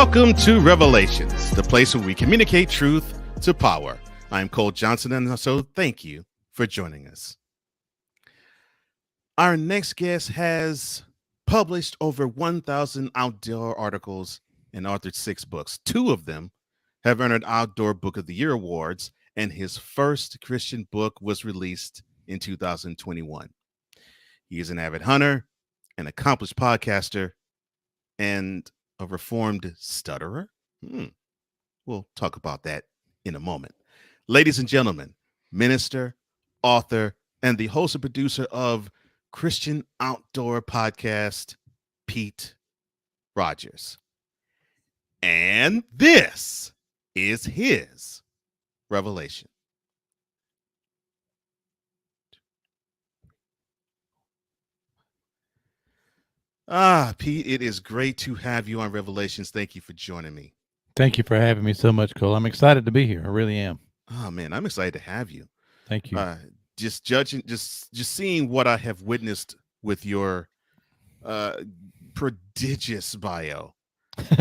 Welcome to Revelations, the place where we communicate truth to power. I'm Cole Johnson, and so thank you for joining us. Our next guest has published over 1,000 outdoor articles and authored 6 books. 2 of them have earned Outdoor Book of the Year awards, and his first Christian book was released in 2021. He is an avid hunter, an accomplished podcaster, and a reformed stutterer. We'll talk about that in a moment. Ladies and gentlemen, minister, author, and the host and producer of Christian Outdoor Podcast, Pete Rogers. And this is his revelation. Pete, it is great to have you on Revelations. Thank you for joining me. Thank you for having me so much, Cole. I'm excited to be here. I really am. Oh man, I'm excited to have you. Thank you. Just seeing what I have witnessed with your prodigious bio,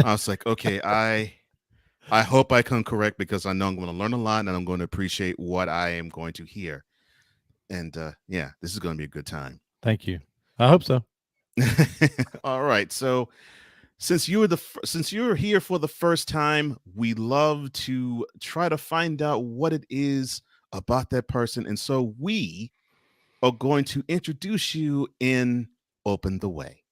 I was like, okay, I hope I come correct because I know I'm going to learn a lot and I'm going to appreciate what I am going to hear. And yeah, this is going to be a good time. Thank you. I hope so. All right. So since you're here for the first time, we love to try to find out what it is about that person. And so we are going to introduce you in Open the Way.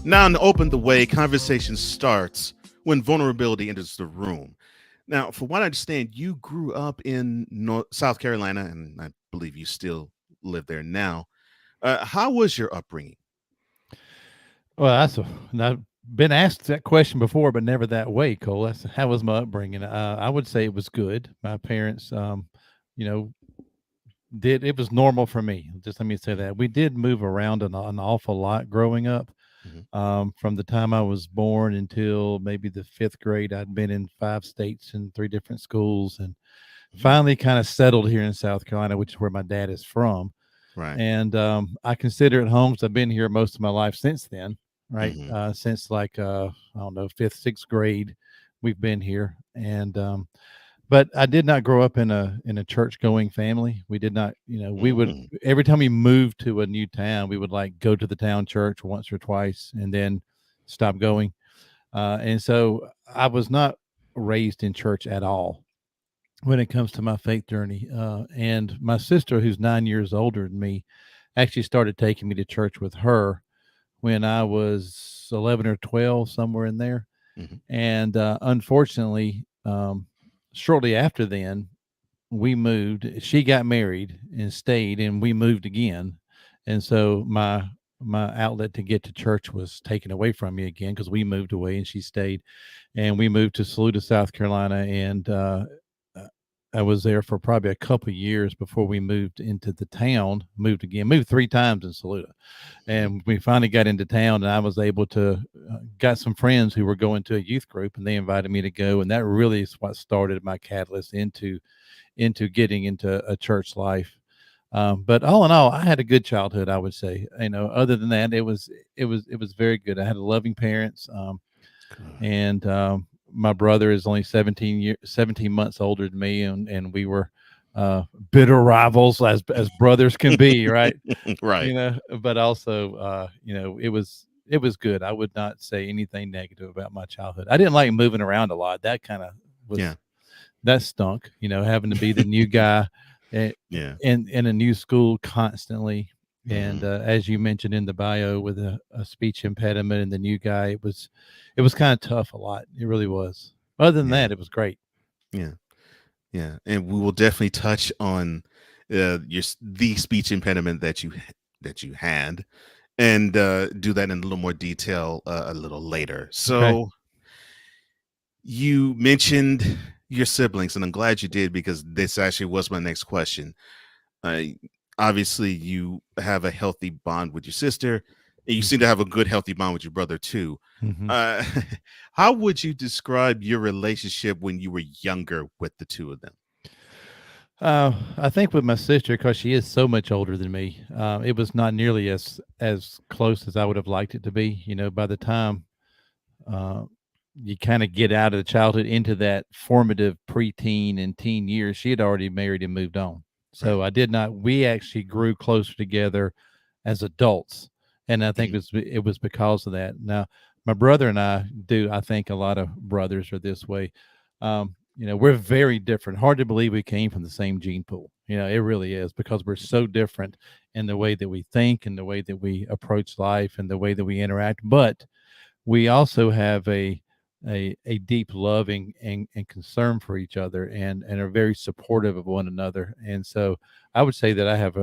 Now, in Open the Way, conversation starts when vulnerability enters the room. Now, from what I understand, you grew up in South Carolina, and I believe you still live there now. How was your upbringing? Well, I've been asked that question before, but never that way, Cole. How was my upbringing? I would say it was good. My parents, it was normal for me. Just let me say that. We did move around an awful lot growing up. From the time I was born until maybe the 5th grade, I'd been in 5 states and 3 different schools, and finally kind of settled here in South Carolina, which is where my dad is from. Right. And I consider it home because I've been here most of my life since then, right? Since like, I don't know, 5th, 6th grade, we've been here. And but I did not grow up in a church going family. We did not, we would, every time we moved to a new town, we would like go to the town church once or twice and then stop going. And so I was not raised in church at all when it comes to my faith journey. And my sister, who's 9 years older than me, actually started taking me to church with her when I was 11 or 12, somewhere in there. And unfortunately, shortly after then, we moved. She got married and stayed, and we moved again. And so my outlet to get to church was taken away from me again because we moved away and she stayed. And we moved to Saluda, South Carolina, and I was there for probably a couple of years before we moved into the town. Moved 3 times in Saluda, and we finally got into town. And I was able to got some friends who were going to a youth group, and they invited me to go. And that really is what started my catalyst into getting into a church life. But all in all, I had a good childhood, I would say. Other than that, it was very good. I had loving parents, and my brother is only 17 months older than me, and we were bitter rivals as brothers can be, right? Right. But also, it was good. I would not say anything negative about my childhood. I didn't like moving around a lot. That kind of was, that stunk, having to be the new guy in a new school constantly. And as you mentioned in the bio, with a speech impediment and the new guy, it was kind of tough a lot. It really was. Other than that, it was great. Yeah. And we will definitely touch on the speech impediment that you had, and do that in a little more detail a little later. So you mentioned your siblings, and I'm glad you did, because this actually was my next question. obviously you have a healthy bond with your sister, and you seem Mhm. to have a good healthy bond with your brother too. Mhm. Uh, how would you describe your relationship when you were younger with the two of them? I think with my sister, because she is so much older than me, it was not nearly as close as I would have liked it to be. You know, by the time uh, you kind of get out of the childhood into that formative preteen and teen years, she had already married and moved on. Right. So I did not. We actually grew closer together as adults, and I think Mhm. it was because of that. Now, my brother and I do. I think a lot of brothers are this way. You know, we're very different. Hard to believe we came from the same gene pool. You know, it really is because we're so different in the way that we think and the way that we approach life and the way that we interact. But we also have a deep love and concern for each other and are very supportive of one another. And so I would say that I have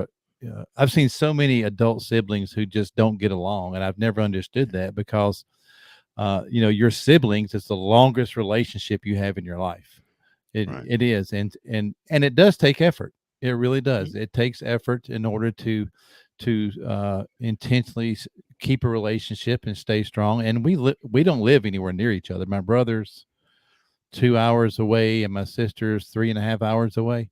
I've seen so many adult siblings who just don't get along, and I've never understood that because you know, your siblings is the longest relationship you have in your life. It Right. it is, and it does take effort. It really Mhm. does. It takes effort in order to intentionally keep a relationship and stay strong. And we don't live anywhere near each other. My brother's 2 hours away, and my sister's 3.5 hours away.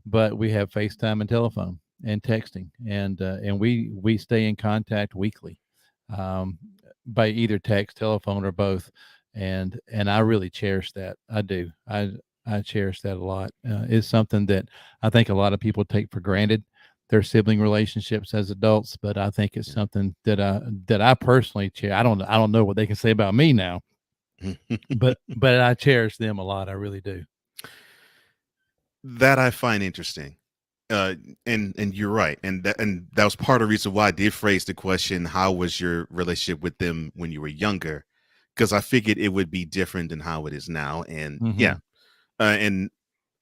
But we have FaceTime and telephone and texting, and we stay in contact weekly, um, by either text, telephone, or both. And I really cherish that. I do. I cherish that a lot. It's something that I think a lot of people take for granted, their sibling relationships as adults, but I think it's something that I personally cherish. I don't know what they can say about me now, Yeah. but I cherish them a lot. I really do. That I find interesting. Uh, and you're right, and that was part of the reason why I did phrase the question, "How was your relationship with them when you were younger?" Because I figured it would be different than how it is now. And yeah, Hmm. and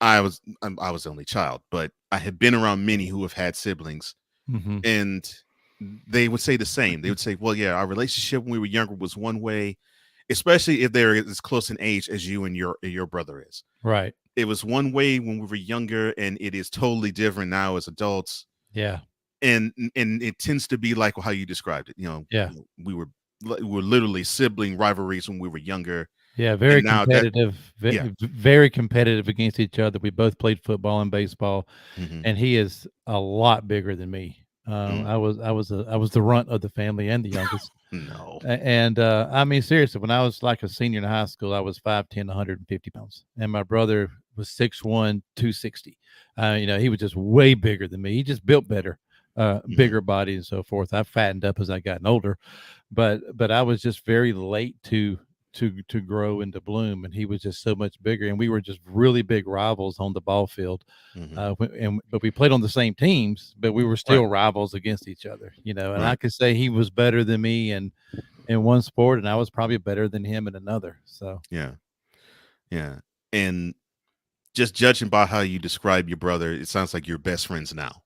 I was the only child, but I had been around many who have had siblings, Hmm. and they would say the same. They would say, "Well, yeah, our relationship when we were younger was one way, especially if they're as close in age as you and your brother is. Right. It was one way when we were younger, and it is totally different now as adults." Yeah. And it tends to be like how you described it. Yeah. We were literally sibling rivalries when we were younger, Yeah, and very now that competitive, yeah. very competitive against each other. We both played football and baseball, Hmm. and he is a lot bigger than me. Mm. I was the runt of the family and the youngest. No. And I mean, seriously, when I was like a senior in high school, I was 5'10", 150 pounds, and my brother was 6'1", 260. You know, he was just way bigger than me. He just built better, Hmm. bigger body and so forth. I fattened up as I gotten older, but I was just very late to grow and to bloom, and he was just so much bigger, and we were just really big rivals on the ball field. Hmm. But we played on the same teams, but we were Right. still rivals against each other, you know. And I Right. could say he was better than me in one sport, and I was probably better than him in another. So Yeah. Yeah. And just judging by how you describe your brother, it sounds like you're best friends now.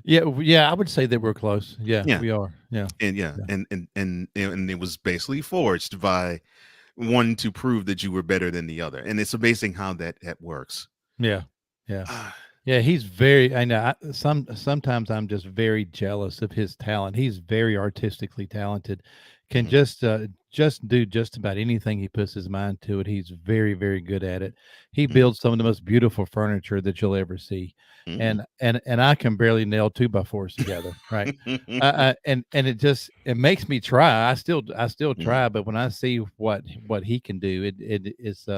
yeah, yeah, I would say that we're close. Yeah, Yeah. we are. Yeah, And yeah, yeah, and it was basically forged by one to prove that you were better than the other. And it's amazing how that works. yeah, yeah. Ah, Yeah, he's very. I know. Sometimes I'm just very jealous of his talent. He's very artistically talented. Can mhm, just do just about anything he puts his mind to it. He's very very good at it. He mhm, builds some of the most beautiful furniture that you'll ever see, mhm. and I can barely nail two by fours together. Right. And it makes me try. I still Mhm. try, but when I see what he can do, it is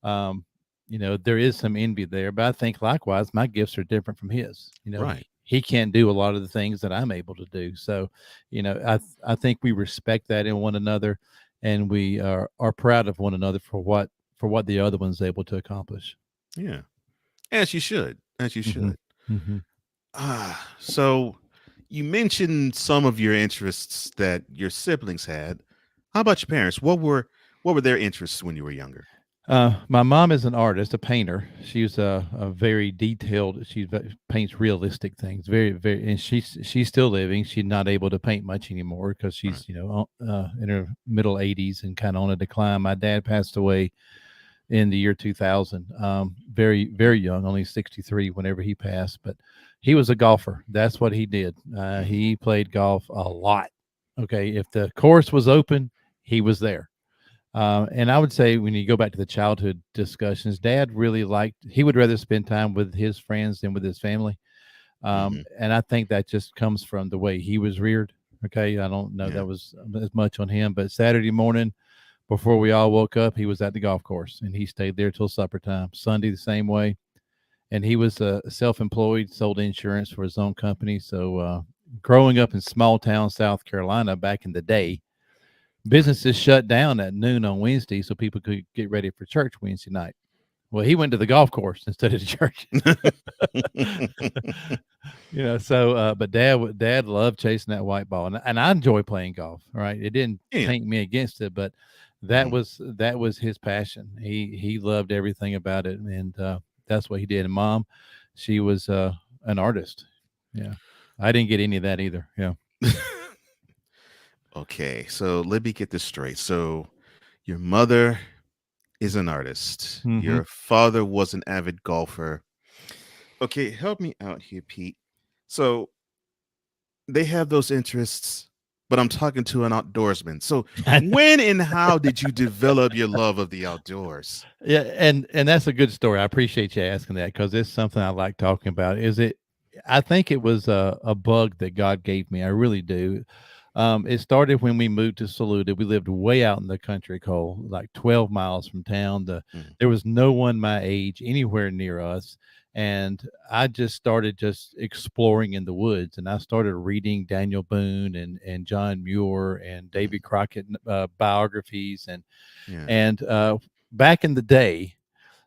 um, you know, there is some envy there, but I think likewise, my gifts are different from his. You know, Right. he can't do a lot of the things that I'm able to do. So, you know, I think we respect that in one another, and we are proud of one another for what the other one's able to accomplish. Yeah. As you should. As you Hmm. should. Hmm. So you mentioned some of your interests that your siblings had. How about your parents? What were their interests when you were younger? My mom is an artist, a painter. She's a very detailed. Paints realistic things, very, very, and she's still living. She's not able to paint much anymore because Right. she's in her middle 80s and kind of on a decline. My dad passed away in the year 2000. Very, very young, only 63 whenever he passed, but he was a golfer. That's what he did. He played golf a lot. Okay. If the course was open, he was there. And I would say when you go back to the childhood discussions, Dad really he would rather spend time with his friends than with his family. And I think that just comes from the way he was reared. Okay. I don't know that was as much on him, but Saturday morning before we all woke up, he was at the golf course and he stayed there till supper time. Sunday, the same way. And he was self-employed, sold insurance for his own company. So growing up in small town South Carolina back in the day, businesses shut down at noon on Wednesday so people could get ready for church Wednesday night. Well, he went to the golf course instead of the church. But dad loved chasing that white ball, and I enjoy playing golf. Right, it didn't paint me against it, but that was his passion. He loved everything about it, and that's what he did. And Mom, she was an artist. Yeah, I didn't get any of that either. Yeah. Okay, so let me get this straight. So your mother is an artist. Your father was an avid golfer. Okay, help me out here, Pete. So they have those interests, but I'm talking to an outdoorsman. So when and how did you develop your love of the outdoors? Yeah, and that's a good story. I appreciate you asking that because it's something I like talking about. I think it was a bug that God gave me. I really do. It started when we moved to Saluda. We lived way out in the country, Cole, like 12 miles from town. There was no one my age anywhere near us. And I just started exploring in the woods. And I started reading Daniel Boone and John Muir and Davy Crockett biographies. And back in the day,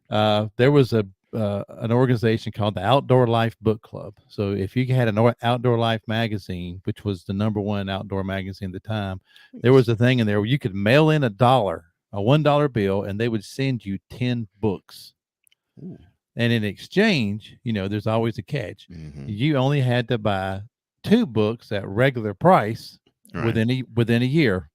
there was an organization called the Outdoor Life Book Club. So if you had an Outdoor Life magazine, which was the number one outdoor magazine at the time, there was a thing in there where you could mail in a $1 bill, and they would send you 10 books. Ooh. And in exchange, there's always a catch. You only had to buy 2 books at regular price within a year.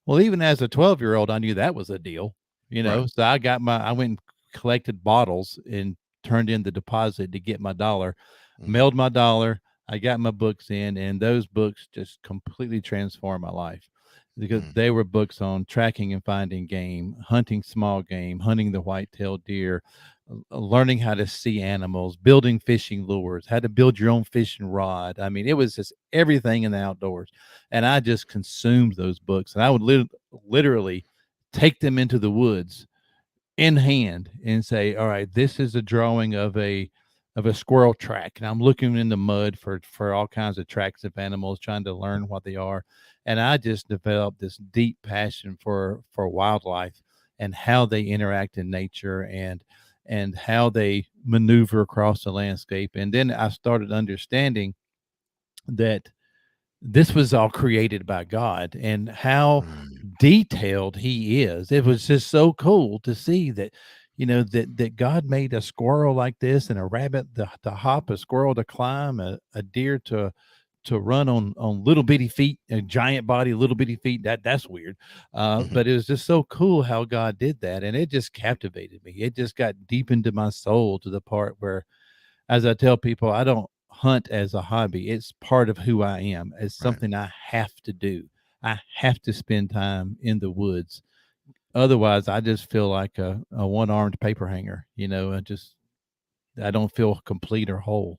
Well, even as a 12-year-old, I knew that was a deal, So I went and collected bottles and turned in the deposit to get my $1, mailed my $1. I got my books in, and those books just completely transformed my life because they were books on tracking and finding game, hunting small game, hunting the white-tailed deer, learning how to see animals, building fishing lures, how to build your own fishing rod. I mean, it was just everything in the outdoors. And I just consumed those books, and I would literally take them into the woods in hand and say, all right, this is a drawing of a squirrel track. And I'm looking in the mud for all kinds of tracks of animals, trying to learn what they are. And I just developed this deep passion for wildlife and how they interact in nature and how they maneuver across the landscape. And then I started understanding that this was all created by God and how detailed he is. It was just so cool to see that, that God made a squirrel like this and a rabbit to hop, a squirrel to climb, a deer to run on little bitty feet, a giant body, little bitty feet. That's weird. But it was just so cool how God did that. And it just captivated me. It just got deep into my soul to the part where, as I tell people, I don't hunt as a hobby. It's part of who I am. It's something I have to do. I have to spend time in the woods. Otherwise, I just feel like a one-armed paper hanger. I don't feel complete or whole.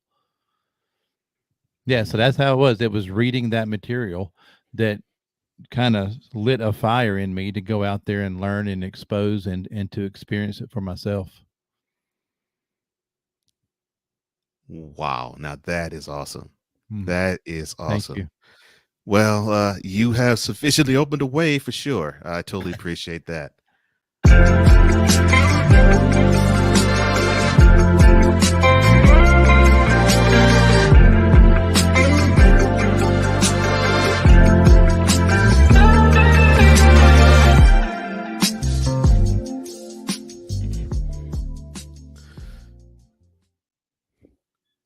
Yeah, so that's how it was. It was reading that material that kind of lit a fire in me to go out there and learn and expose and to experience it for myself. Wow. Now that is awesome. That is awesome. Thank you. Well, you have sufficiently opened a way for sure. I totally appreciate that.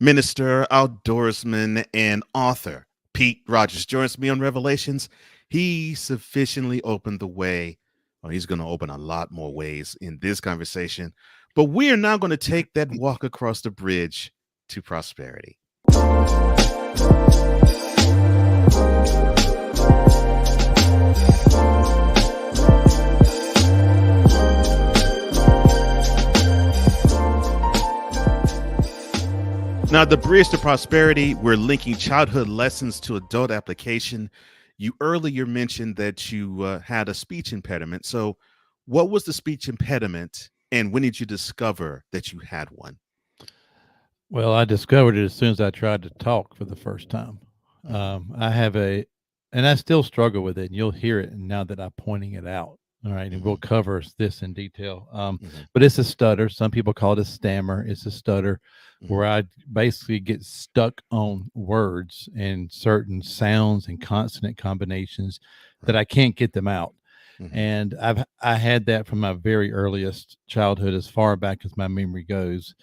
Minister, outdoorsman, and author Pete Rogers joins me on Revelations. He sufficiently opened the way Oh, he's going to open a lot more ways in this conversation. But we are now going to take that walk across the bridge to prosperity. Now, the bridge to prosperity, we're linking childhood lessons to adult application. You earlier mentioned that you had a speech impediment. So, what was the speech impediment, and when did you discover that you had one? Well, I discovered it as soon as I tried to talk for the first time. I have and I still struggle with it, and you'll hear it now that I'm pointing it out. All right, and we'll cover this in detail. But it's a stutter. Some people call it a stammer. It's a stutter where I basically get stuck on words and certain sounds and consonant combinations that I can't get them out. And I had that from my very earliest childhood, as far back as my memory goes,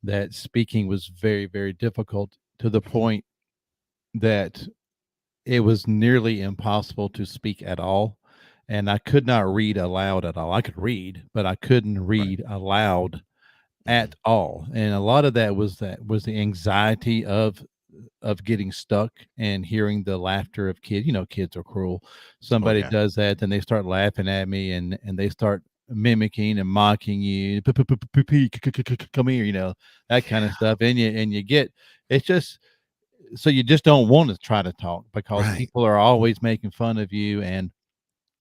that speaking was very, very difficult, to the point that it was nearly impossible to speak at all. And I could not read aloud at all. I could read, but I couldn't read aloud at all. And a lot of that was the anxiety of getting stuck and hearing the laughter of kids. You know, kids are cruel. Somebody yeah. does that, then they start laughing at me, and they start mimicking and mocking you. Come here, you know, that kind of stuff. And you get, it's just, so you just don't want to try to talk because people are always making fun of you. And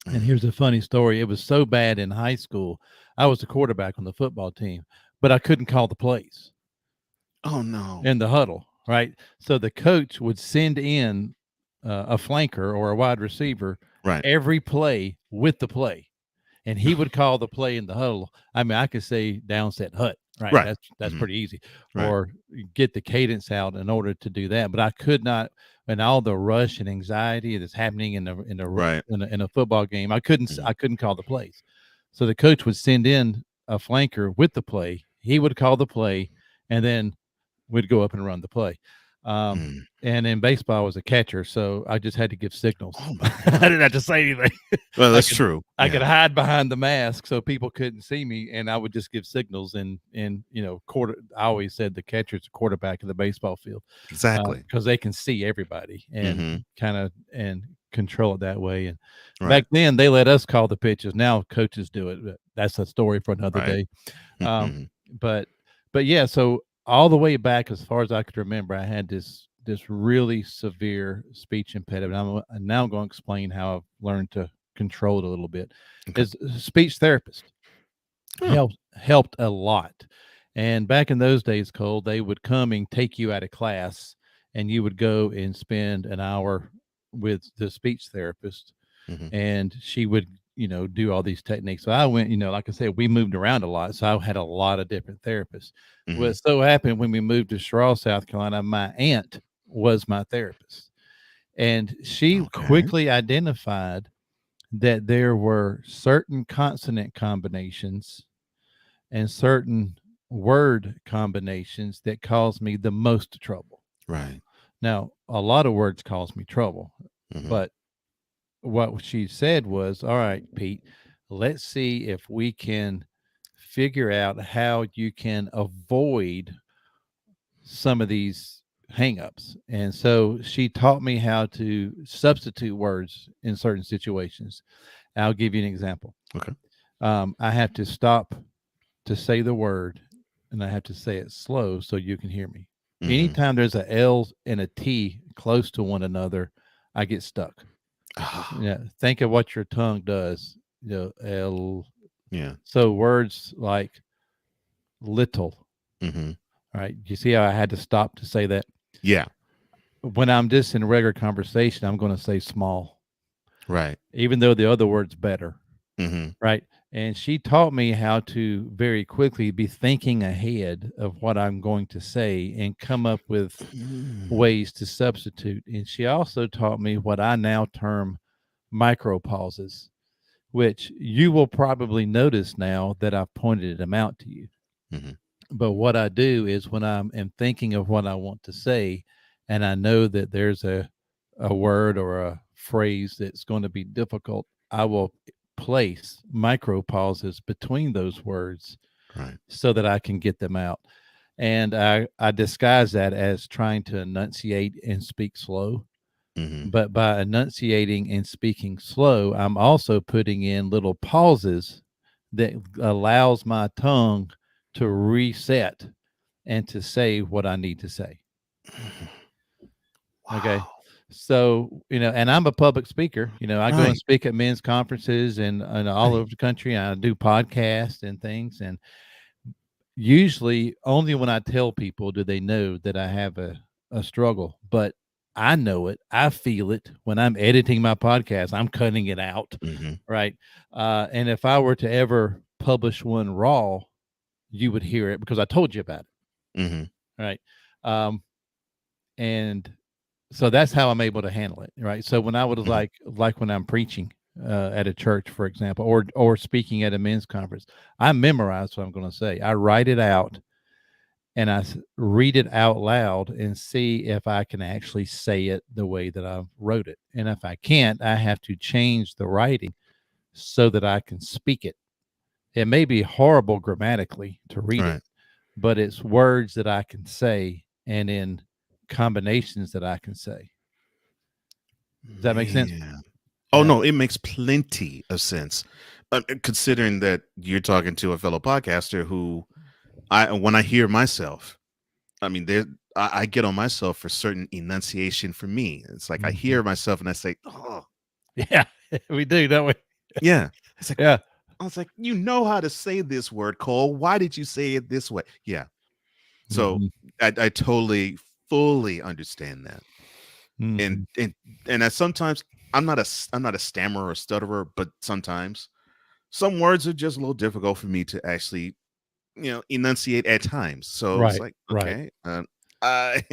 here's a funny story. It was so bad in high school. I was the quarterback on the football team, but I couldn't call the plays. Oh no! In the huddle, right? So the coach would send in a flanker or a wide receiver every play with the play, and he would call the play in the huddle. I mean, I could say down set hut, right? That's pretty easy, or get the cadence out in order to do that. But I could not, and all the rush and anxiety that's happening in a football game, I couldn't call the plays. So the coach would send in a flanker with the play. He would call the play, and then we'd go up and run the play. And in baseball, I was a catcher, so I just had to give signals. I didn't have to say anything. Well, that's true. I could hide behind the mask so people couldn't see me, and I would just give signals. And you know, I always said the catcher's the quarterback of the baseball field, exactly, because they can see everybody and kind of and control it that way. And back then, they let us call the pitches. Now coaches do it. But that's a story for another day. But yeah, so all the way back, as far as I could remember, I had this really severe speech impediment. I'm now going to explain how I've learned to control it a little bit. As a speech therapist helped a lot. And back in those days, Cole, they would come and take you out of class, and you would go and spend an hour with the speech therapist, and she would, you know, do all these techniques. So I went, you know, like I said, we moved around a lot. So I had a lot of different therapists. Well, it so happened when we moved to Sherrill, South Carolina, my aunt was my therapist. And she quickly identified that there were certain consonant combinations and certain word combinations that caused me the most trouble. Right. Now, a lot of words cause me trouble, but what she said was, all right, Pete, let's see if we can figure out how you can avoid some of these hangups. And so she taught me how to substitute words in certain situations. I'll give you an example. Okay. I have to stop to say the word, and I have to say it slow so you can hear me. Anytime there's a L and a T close to one another, I get stuck. Yeah, think of what your tongue does. You know, L. Yeah. So words like little. Right. You see how I had to stop to say that? Yeah. When I'm just in regular conversation, I'm going to say small. Right. Even though the other word's better. Right. And she taught me how to very quickly be thinking ahead of what I'm going to say and come up with ways to substitute. And she also taught me what I now term micro pauses, which you will probably notice now that I've pointed them out to you. But what I do is when I'm thinking of what I want to say, and I know that there's a word or a phrase that's going to be difficult, I will place micro pauses between those words Right. so that I can get them out. And I disguise that as trying to enunciate and speak slow. Mm-hmm. But by enunciating and speaking slow, I'm also putting in little pauses that allows my tongue to reset and to say what I need to say. Okay. Wow. So, and I'm a public speaker. I go and Right. speak at men's conferences and all Right. over the country. I do podcasts and things. And usually only when I tell people do they know that I have a struggle. But I know it. I feel it when I'm editing my podcast. I'm cutting it out. Mm-hmm. Right. And if I were to ever publish one raw, you would hear it because I told you about it. Mm-hmm. Right. And so that's how I'm able to handle it. Right. So when I would Mm-hmm. like when I'm preaching at a church, for example, or speaking at a men's conference, I memorize what I'm going to say. I write it out and I read it out loud and see if I can actually say it the way that I wrote it. And if I can't, I have to change the writing so that I can speak it. It may be horrible grammatically to read Right. it, but it's words that I can say and in combinations that I can say. Does that make sense? Man. Oh Yeah. no, it makes plenty of sense. Considering that you're talking to a fellow podcaster who when I hear myself, I mean, I get on myself for certain enunciation for me. It's like I Mhm. hear myself and I say, oh, Yeah, we do, don't we? yeah. It's like, Yeah. I was like, you know how to say this word, Cole. Why did you say it this way? Yeah. So Mhm. I totally, fully understand that. And Mhm. and I sometimes I'm not a stammerer or stutterer, but sometimes some words are just a little difficult for me to actually, enunciate at times. So it's Right, like, right. okay, I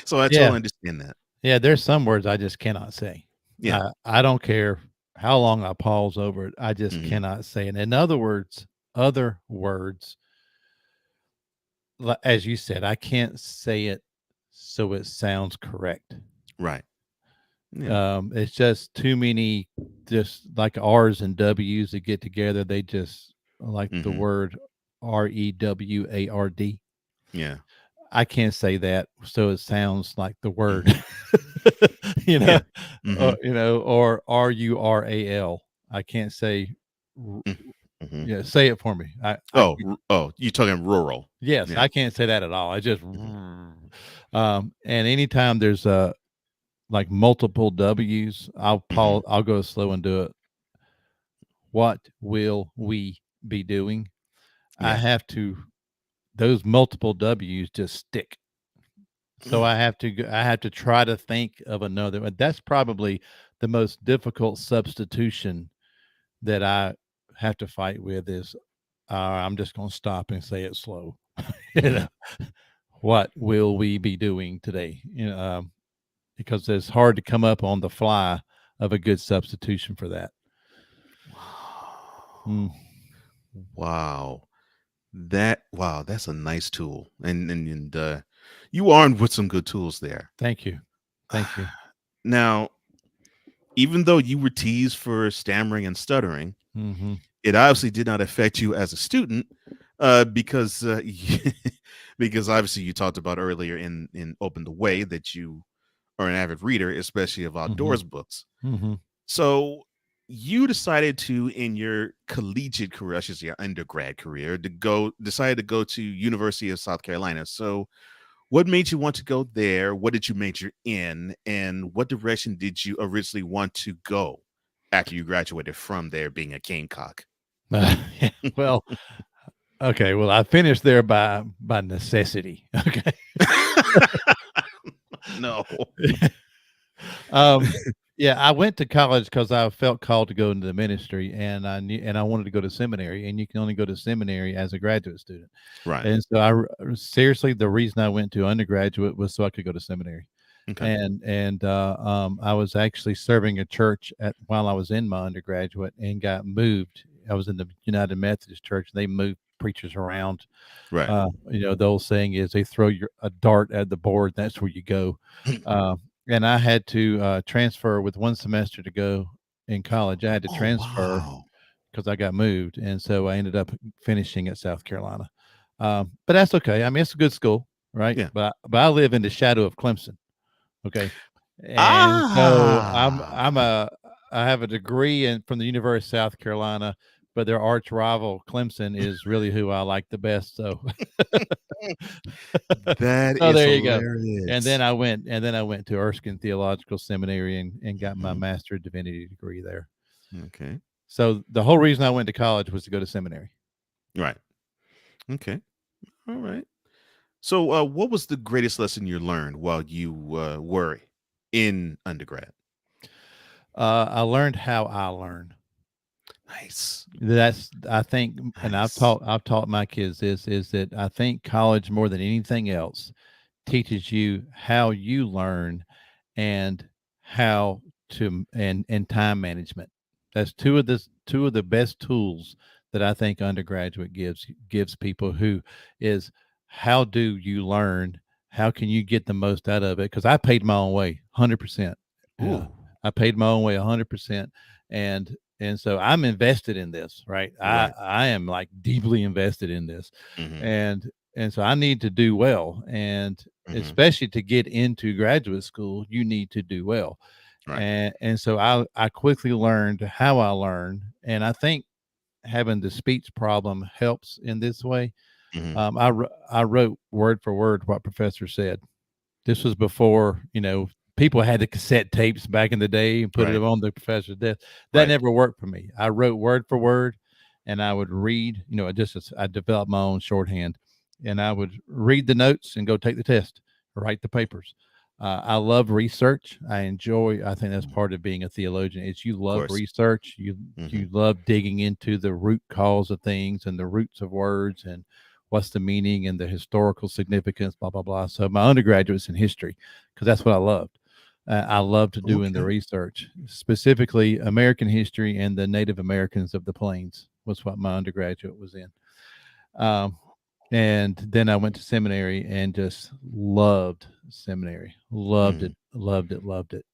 so I Yeah, totally understand that. yeah, there's some words I just cannot say. Yeah. I don't care how long I pause over it, I just Hmm. cannot say it. In other words, as you said, I can't say it so it sounds correct. Right. Yeah. It's just too many, just like R's and W's that get together. They just like the Hmm. word REWARD. Yeah. I can't say that, so it sounds like the word, Hmm. you know, Yeah. Hmm. or RURAL. I can't say, r- Hmm. yeah, say it for me. Oh, you talking rural? Yes, Yeah. I can't say that at all. I just, Mhm. and anytime there's like multiple W's, I'll Mhm. pause, I'll go slow and do it. What will we be doing? I Yeah. have to, those multiple W's just stick. So I have to try to think of another. But that's probably the most difficult substitution that I have to fight with is I'm just going to stop and say it slow. You Yeah. know, what will we be doing today? Because it's hard to come up on the fly of a good substitution for that. Mm, Wow. Wow, that's a nice tool. And you armed with some good tools there. thank you. Thank you. Now, even though you were teased for stammering and stuttering, Hmm. it obviously did not affect you as a student, because because obviously you talked about earlier in Open the Way that you are an avid reader, especially of Hmm. outdoors books. Hmm. So you decided to, in your collegiate career, I should say your undergrad career, decided to go to University of South Carolina. So what made you want to go there? What did you major in? And what direction did you originally want to go after you graduated from there being a Gamecock? Yeah, well, okay. Well, I finished there by necessity. Okay. No. um, yeah, I went to college because I felt called to go into the ministry, and I wanted to go to seminary, and you can only go to seminary as a graduate student. Right. And so seriously, the reason I went to undergraduate was so I could go to seminary. Okay. And I was actually serving a church while I was in my undergraduate and got moved. I was in the United Methodist Church. They moved preachers around. Right. The old saying is they throw a dart at the board. That's where you go. Uh, and I had to transfer with one semester to go in college. I had to Oh transfer wow. because I got moved, and so I ended up finishing at South Carolina. But that's okay. I mean, it's a good school, right? Yeah. But I live in the shadow of Clemson. Okay, and so Ah. I have a degree from the University of South Carolina, but their arch rival Clemson is really who I like the best. So, That oh, is there you go. And hilarious. then I went to Erskine Theological Seminary and got my Mhm. Master of Divinity degree there. Okay. So the whole reason I went to college was to go to seminary. Right. Okay. All right. So, what was the greatest lesson you learned while you were in undergrad? I learned how I learn. Nice. That's I think, and Nice. I've taught my kids this is that I think college more than anything else teaches you how you learn and how to and time management. That's two of the best tools that I think undergraduate gives people who is how do you learn? How can you get the most out of it? Because I paid my own way, 100%. Yeah, Ooh. I paid my own way, 100%, and so I'm invested in this, right? Right. I am like deeply invested in this, Mhm. and so I need to do well, and Mhm. especially to get into graduate school, you need to do well, Right. and so I quickly learned how I learn, and I think having the speech problem helps in this way. Mhm. I wrote word for word what professor said. This was before, people had the cassette tapes back in the day and put it Right. on the professor's desk. That Right. never worked for me. I wrote word for word, and I would read, I developed my own shorthand, and I would read the notes and go take the test, write the papers. I love research. I think that's Mm. part of being a theologian is you Of love course. research. Mhm. You love digging into the root cause of things and the roots of words and what's the meaning and the historical significance, blah blah blah. So my undergraduate's in history because that's what I loved. I loved doing the Okay. research, specifically American history and the Native Americans of the Plains was what my undergraduate was in. Um, and then I went to seminary and just loved seminary, loved Mm. it, loved it, loved it.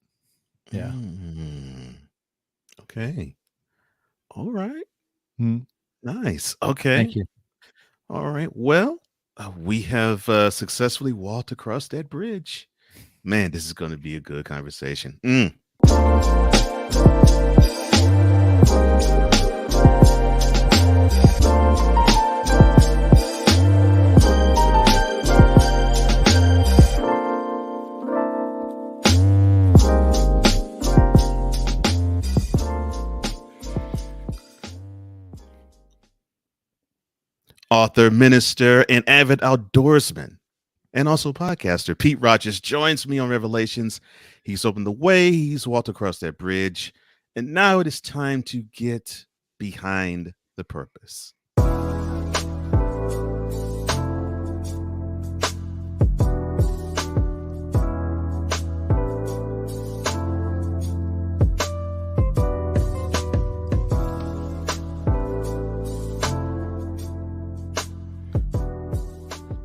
Yeah. Mm. Okay. All right. Mm, Nice. Okay. thank you. All right. Well, we have successfully walked across that bridge. Man, this is going to be a good conversation. Mm. Author, minister, and avid outdoorsman, and also podcaster Pete Rogers joins me on Revelations. He's opened the way, he's walked across that bridge, and now it is time to get behind the purpose.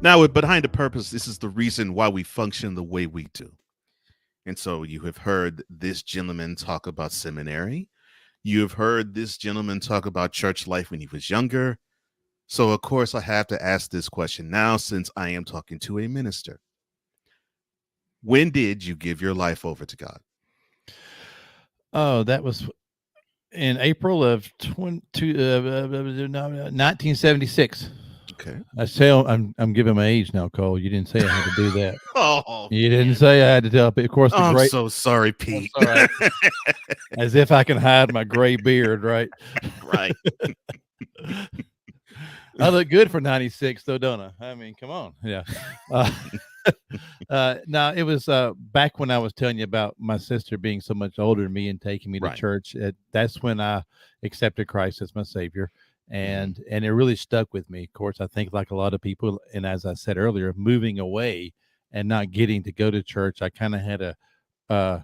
Now, with behind the purpose, this is the reason why we function the way we do. And so you have heard this gentleman talk about seminary. You have heard this gentleman talk about church life when he was younger. So, of course, I have to ask this question now since I am talking to a minister. When did you give your life over to God? Oh, that was in April of 1976. Okay. I'm giving my age now, Cole. You didn't say I had to do that. Oh, You didn't man. say I had to tell. Of course, the I'm great. so sorry, That's Pete. all right. As if I can hide my gray beard, right? Right. I look good for 96, though, don't I? I mean, come on. Yeah. Uh, no, it was back when I was telling you about my sister being so much older than me and taking me to Right. church. That's when I accepted Christ as my Savior. Mhm. And it really stuck with me. Of course, I think like a lot of people, and as I said earlier, moving away and not getting to go to church, I kind of had uh,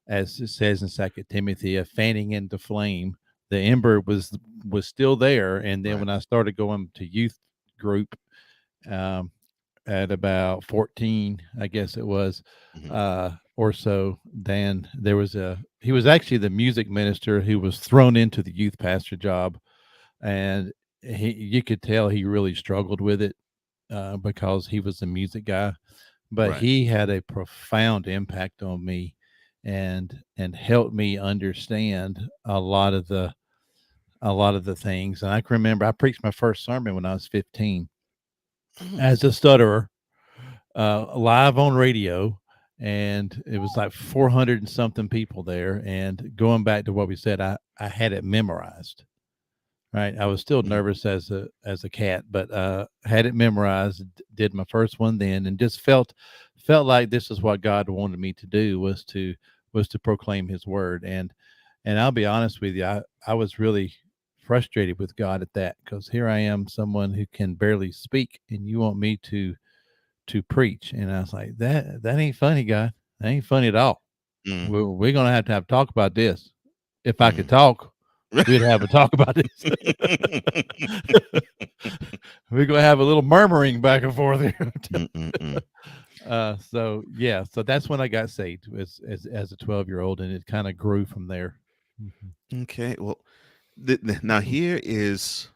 as it says in Second Timothy, a fanning into flame. The ember was still there, and then Right. when I started going to youth group um, at about 14, I guess it was, Mhm. or so, then there was he was actually the music minister who was thrown into the youth pastor job and you could tell he really struggled with it because he was a music guy, but Right. he had a profound impact on me and helped me understand a lot of the things. And I can remember I preached my first sermon when I was 15 Mm. as a stutterer, live on radio, and it was like 400 and something people there. And going back to what we said, I had it memorized. Right, I was still Mhm. nervous as a cat, but had it memorized. Did my first one then, and just felt like this is what God wanted me to do was to proclaim His word. And I'll be honest with you, I was really frustrated with God at that, because here I am, someone who can barely speak, and you want me to preach. And I was like, that ain't funny, God. That ain't funny at all. Mm. We're gonna have to talk about this. If I could Mm. talk, we'd have a talk about this. We're gonna have a little murmuring back and forth here. Mm, mm, mm. So yeah, so that's when I got saved as a 12-year-old, and it kind of grew from there. Mhm. Okay. Well, now here is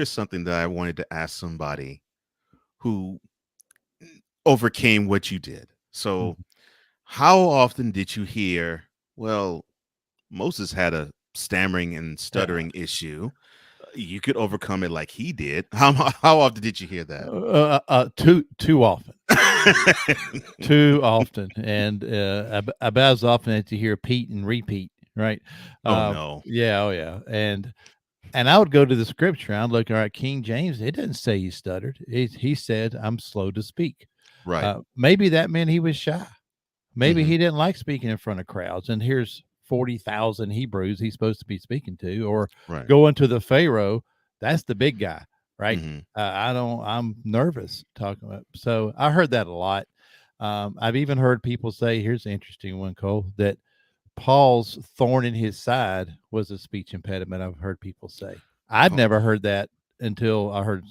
something that I wanted to ask somebody who overcame what you did. So, Mhm. how often did you hear, well, Moses had a stammering and Yeah. stuttering issue. You could overcome it like he did. How often did you hear that? Too often, too often, and about as often as you hear Pete and repeat, right? Oh no. Yeah, oh yeah, and I would go to the scripture. I'd look, all right, King James. It doesn't say he stuttered. He said, "I'm slow to speak." Right. Maybe that meant he was shy. Maybe Hmm. he didn't like speaking in front of crowds. And here's 40,000 Hebrews he's supposed to be speaking to, or Right. going to the Pharaoh. That's the big guy, right? Hmm. I'm nervous talking about. So I heard that a lot. I've even heard people say, here's an interesting one, Cole, that Paul's thorn in his side was a speech impediment. I've heard people say. I'd Oh. never heard that until I heard,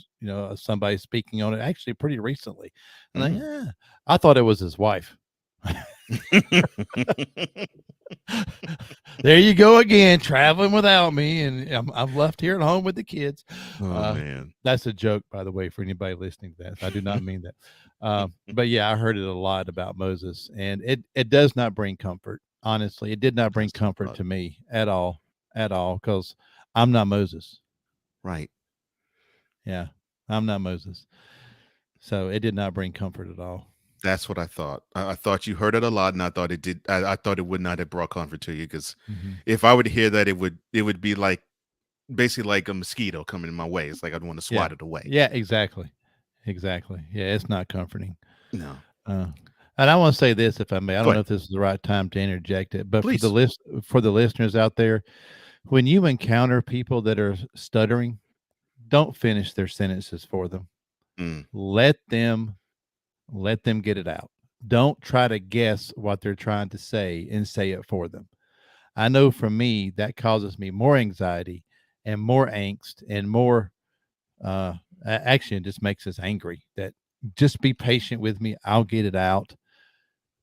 somebody speaking on it actually pretty recently. And Mm. yeah, I thought it was his wife. There you go again, traveling without me, and I'm left here at home with the kids. Oh man. That's a joke, by the way, for anybody listening to that. I do not mean that. But yeah, I heard it a lot about Moses, and it does not bring comfort. Honestly, it did not bring That's what I comfort thought. to me at all, because I'm not Moses. Right. Yeah, I'm not Moses, so it did not bring comfort at all. That's what I thought. I thought you heard it a lot, and I thought it did. I thought it would not have brought comfort to you because Hmm. if I would hear that, it would be like basically like a mosquito coming in my way. It's like I'd want to Yeah, swat it away. yeah, exactly. Yeah, it's not comforting. No. Uh, and I want to say this, if I may. I Go don't know ahead. if this is the right time to interject it, but Please. for the listeners out there, when you encounter people that are stuttering, don't finish their sentences for them. Mm. Let them get it out. Don't try to guess what they're trying to say and say it for them. I know for me that causes me more anxiety and more angst and more actually it just makes us angry. That just be patient with me. I'll get it out.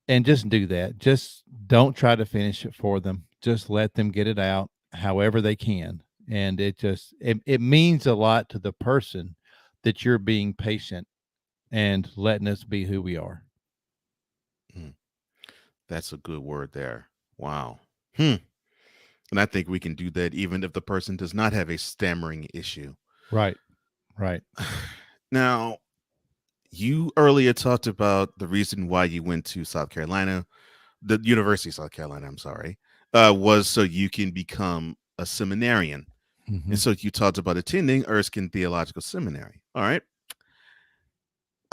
And just do that. Just don't try to finish it for them. Just let them get it out however they can. And it means a lot to the person that you're being patient and letting us be who we are. Mm. That's a good word there. Wow. Hmm. And I think we can do that even if the person does not have a stammering issue. Right. Right. Now, you earlier talked about the reason why you went to South Carolina, the University of South Carolina, I'm sorry, was so you can become a seminarian. And Hmm. so you talked about attending Erskine Theological Seminary. All right.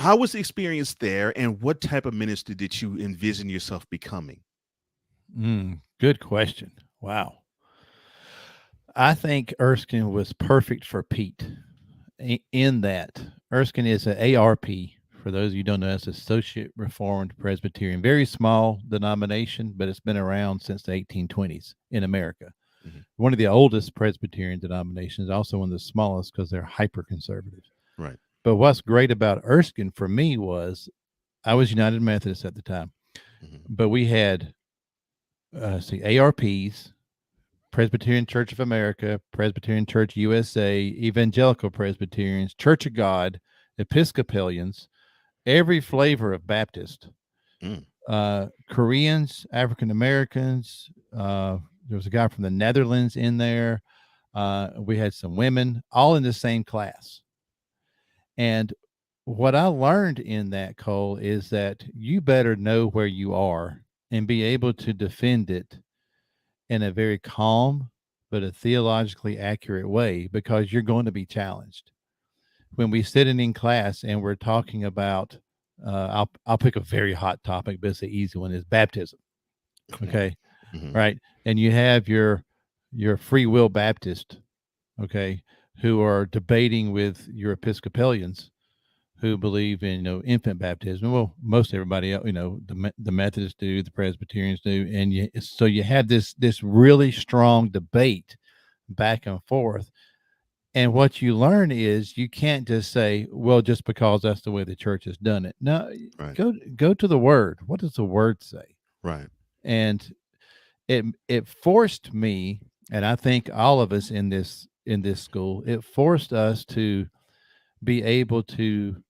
How was the experience there, and what type of minister did you envision yourself becoming? Good question. Wow. I think Erskine was perfect for Pete in that Erskine is an ARP. For those of you who don't know, it's Associate Reformed Presbyterian, very small denomination, but it's been around since the 1820s in America. Mhm. One of the oldest Presbyterian denominations, also one of the smallest because they're hyper conservative. Right. But what's great about Erskine for me was I was United Methodist at the time, Mhm. but we had ARPs, Presbyterian Church of America, Presbyterian Church USA, Evangelical Presbyterians, Church of God, Episcopalians, every flavor of Baptist, Mm. Koreans, African Americans. There was a guy from the Netherlands in there. We had some women, all in the same class. And what I learned in that, Cole, is that you better know where you are and be able to defend it in a very calm but a theologically accurate way, because you're going to be challenged. When we sit in class and we're talking about, I'll pick a very hot topic, but it's an easy one, is baptism. Okay. Mm-hmm. Right. And you have your free will Baptist, okay, who are debating with your Episcopalians who believe in, infant baptism. Well, most everybody else, the Methodists do, the Presbyterians do, and so you have this really strong debate back and forth. And what you learn is you can't just say, well, just because that's the way the church has done it. No, Right. go to the Word. What does the Word say? Right. And it forced me, and I think all of us in this school, it forced us to be able to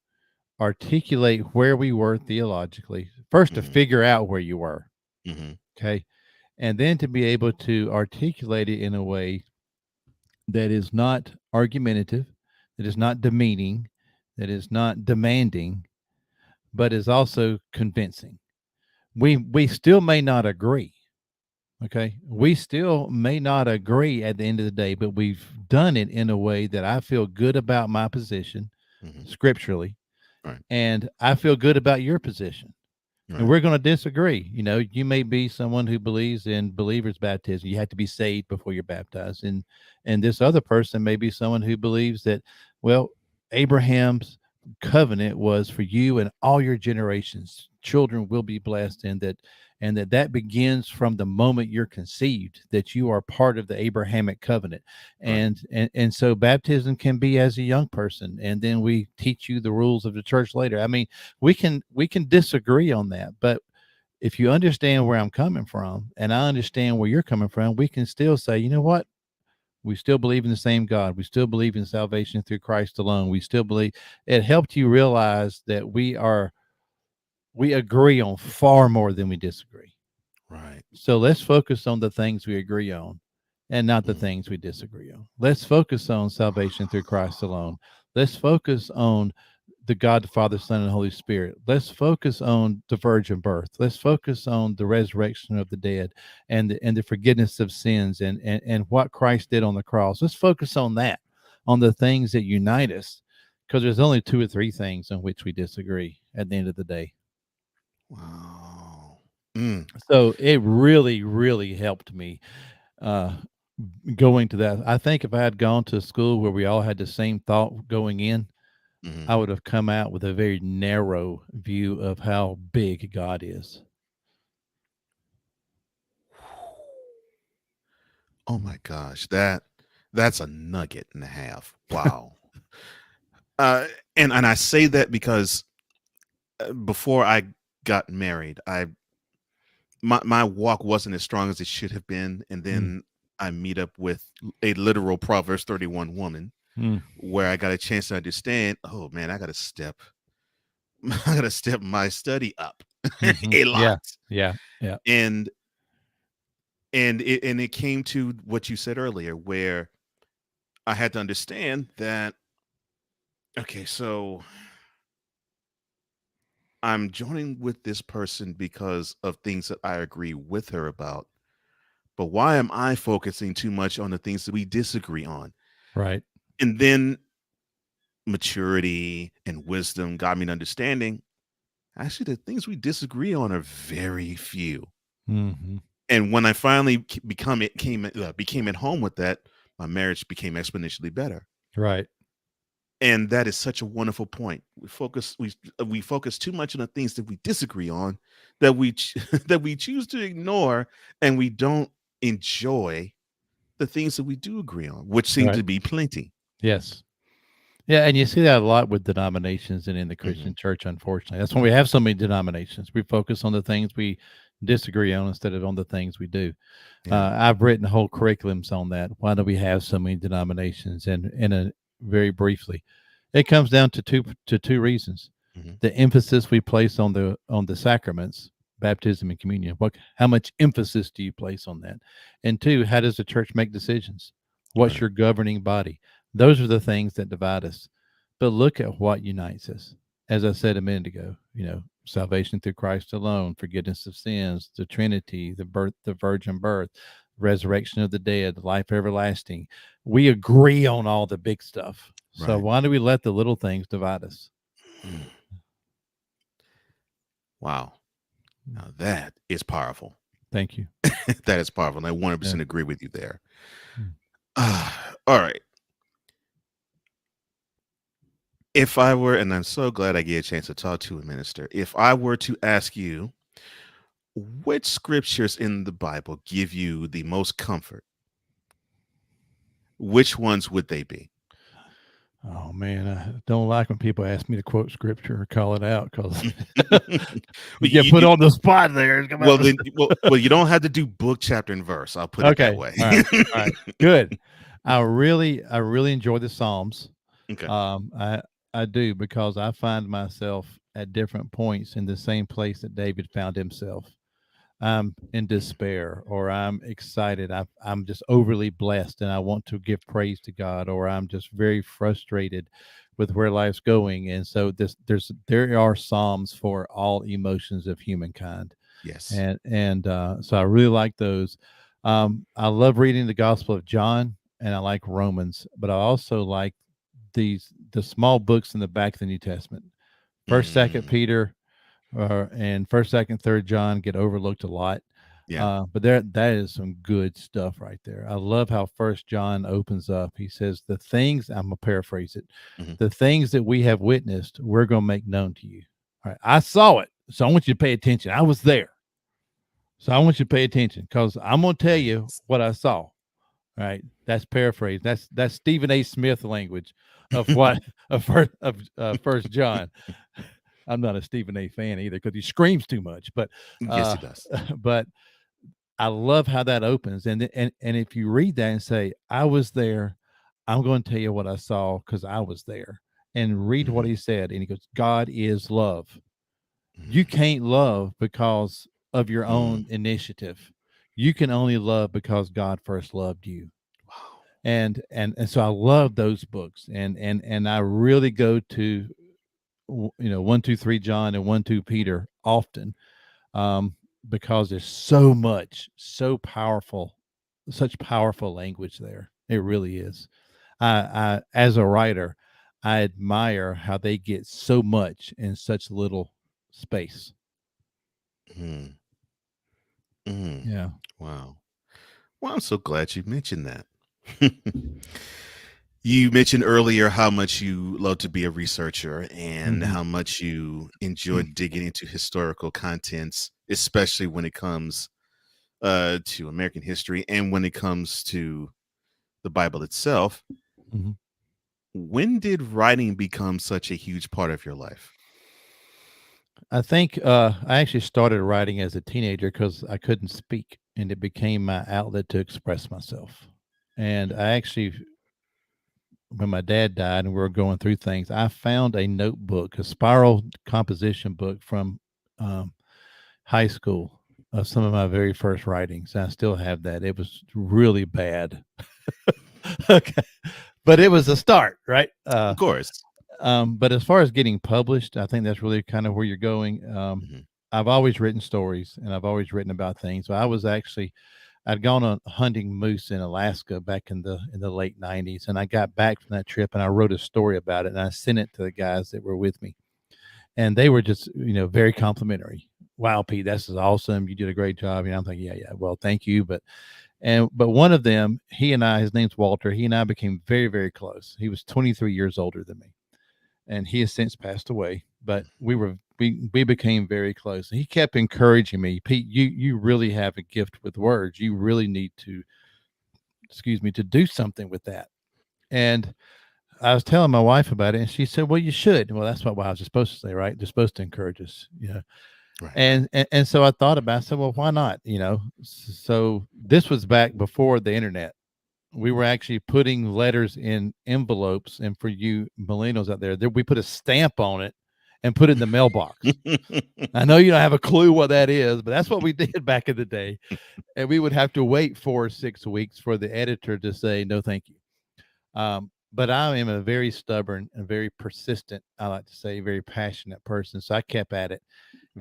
articulate where we were theologically, first to figure out where you were. Okay. And then to be able to articulate it in a way that is not argumentative, that is not demeaning, that is not demanding, but is also convincing. We still may not agree. Okay. We still may not agree at the end of the day, but we've done it in a way that I feel good about my position scripturally. Right. And I feel good about your position. Right. And we're going to disagree. You may be someone who believes in believer's baptism. You have to be saved before you're baptized. And this other person may be someone who believes that, well, Abraham's covenant was for you and all your generations. Children will be blessed, and that begins from the moment you're conceived, that you are part of the Abrahamic covenant. Right. And so baptism can be as a young person, and then we teach you the rules of the church later. I mean, we can disagree on that, but if you understand where I'm coming from and I understand where you're coming from, we can still say, you know what? We still believe in the same God. We still believe in salvation through Christ alone. We still believe. It helped you realize that we agree on far more than we disagree. Right. So let's focus on the things we agree on and not the things we disagree on. Let's focus on salvation through Christ alone. Let's focus on the God, the Father, Son, and Holy Spirit. Let's focus on the virgin birth. Let's focus on the resurrection of the dead and the forgiveness of sins and what Christ did on the cross. Let's focus on that, on the things that unite us, because there's only 2 or 3 things on which we disagree at the end of the day. Wow. So it really, really helped me going to that. I think if I had gone to a school where we all had the same thought going in, I would have come out with a very narrow view of how big God is. Oh my gosh, that's a nugget and a half. Wow. And I say that because before I got married, my walk wasn't as strong as it should have been, and then I meet up with a literal Proverbs 31 woman where I got a chance to understand, oh man, I gotta step my study up a lot. Yeah. And it came to what you said earlier, where I had to understand that, okay, so I'm joining with this person because of things that I agree with her about. But why am I focusing too much on the things that we disagree on? Right. And then maturity and wisdom got me an understanding. Actually, the things we disagree on are very few. And when I finally became at home with that, my marriage became exponentially better. Right. And that is such a wonderful point. We focus too much on the things that we disagree on, that we that we choose to ignore, and we don't enjoy the things that we do agree on, which seem to be plenty. Yes. Yeah, and you see that a lot with denominations and in the Christian church, unfortunately. That's why we have so many denominations. We focus on the things we disagree on instead of on the things we do. Yeah. I've written whole curriculums on that. Why do we have so many denominations? And very briefly, it comes down to two reasons: Hmm. the emphasis we place on the sacraments, baptism and communion. How much emphasis do you place on that? And two, how does the church make decisions? What's Right. your governing body? Those are the things that divide us. But look at what unites us. As I said a minute ago, salvation through Christ alone, forgiveness of sins, the Trinity, the virgin birth, resurrection of the dead, life everlasting. We agree on all the big stuff. So Right. why do we let the little things divide us? Mm. Wow. Now that is powerful. Thank you. That is powerful. And I 100% Yeah. agree with you there. Mm. All right. If I were, and I'm so glad I get a chance to talk to a minister, if I were to ask you, which scriptures in the Bible give you the most comfort, which ones would they be? Oh man, I don't like when people ask me to quote scripture or call it out because Well, you get put on the spot there. Come well, out. then, well, you don't have to do book, chapter, and verse. I'll put it that Okay. way. All right. Good. I really enjoy the Psalms. Okay. I do, because I find myself at different points in the same place that David found himself. I'm in despair, or I'm excited. I'm just overly blessed and I want to give praise to God, or I'm just very frustrated with where life's going. And so there are Psalms for all emotions of humankind. Yes. And so I really like those. I love reading the Gospel of John, and I like Romans, but I also like the small books in the back of the New Testament. First, Second Mm, Peter, and First, Second, Third John get overlooked a lot. yeah. But that is some good stuff right there. I love how First John opens up. He says, "The things," I'm gonna paraphrase it, Hmm. "the things that we have witnessed, we're gonna make known to you." All right, I saw it, so I want you to pay attention. I was there, so I want you to pay attention because I'm gonna tell you what I saw. All right, that's paraphrase. That's Stephen A. Smith language of what First John. I'm not a Stephen A. fan either because he screams too much. But Yes, uh, he does. but I love how that opens. And if you read that and say, "I was there," I'm going to tell you what I saw because I was there. And read what Hmm. he said. And he goes, "God is love." You Hmm. can't love because of your Mm. own initiative. You can only love because God first loved you. Wow. And so I love those books, and I really go to 1, 2, 3 John and 1, 2 Peter often, um, because there's so powerful, such powerful language there. It really is. I as a writer, I admire how they get so much in such little space. Mm. Mm. Yeah. Wow. Well, I'm so glad you mentioned that. You mentioned earlier how much you love to be a researcher and Hmm. how much you enjoy digging into historical contents, especially when it comes to American history and when it comes to the Bible itself. Hmm. When did writing become such a huge part of your life? I think I actually started writing as a teenager because I couldn't speak, and it became my outlet to express myself. And I actually, when my dad died and we were going through things, I found a notebook, a spiral composition book from um, high school of some of my very first writings. I still have that. It was really bad. Okay. But it was a start, right? Of course. But as far as getting published, I think that's really kind of where you're going. Mhm. I've always written stories and I've always written about things. So I'd gone on hunting moose in Alaska back in the late '90s, and I got back from that trip and I wrote a story about it and I sent it to the guys that were with me, and they were just very complimentary. Wow, Pete, this is awesome. You did a great job. I'm thinking, yeah, well, thank you, but one of them, his name's Walter. He and I became very, very close. He was 23 years older than me, and he has since passed away. But we became very close. He kept encouraging me, Pete. You really have a gift with words. You really need to, excuse me, to do something with that. And I was telling my wife about it, and she said, "Well, you should." Well, that's what I was supposed to say, right? They're supposed to encourage us, Right. And so I thought about it. I said, well, why not? So this was back before the internet. We were actually putting letters in envelopes, and for you millennials out there, we put a stamp on it and put it in the mailbox. I know you don't have a clue what that is, but that's what we did back in the day. And we would have to wait 4 or 6 weeks for the editor to say, no, thank you. But I am a very stubborn and very persistent, I like to say, very passionate person. So I kept at it.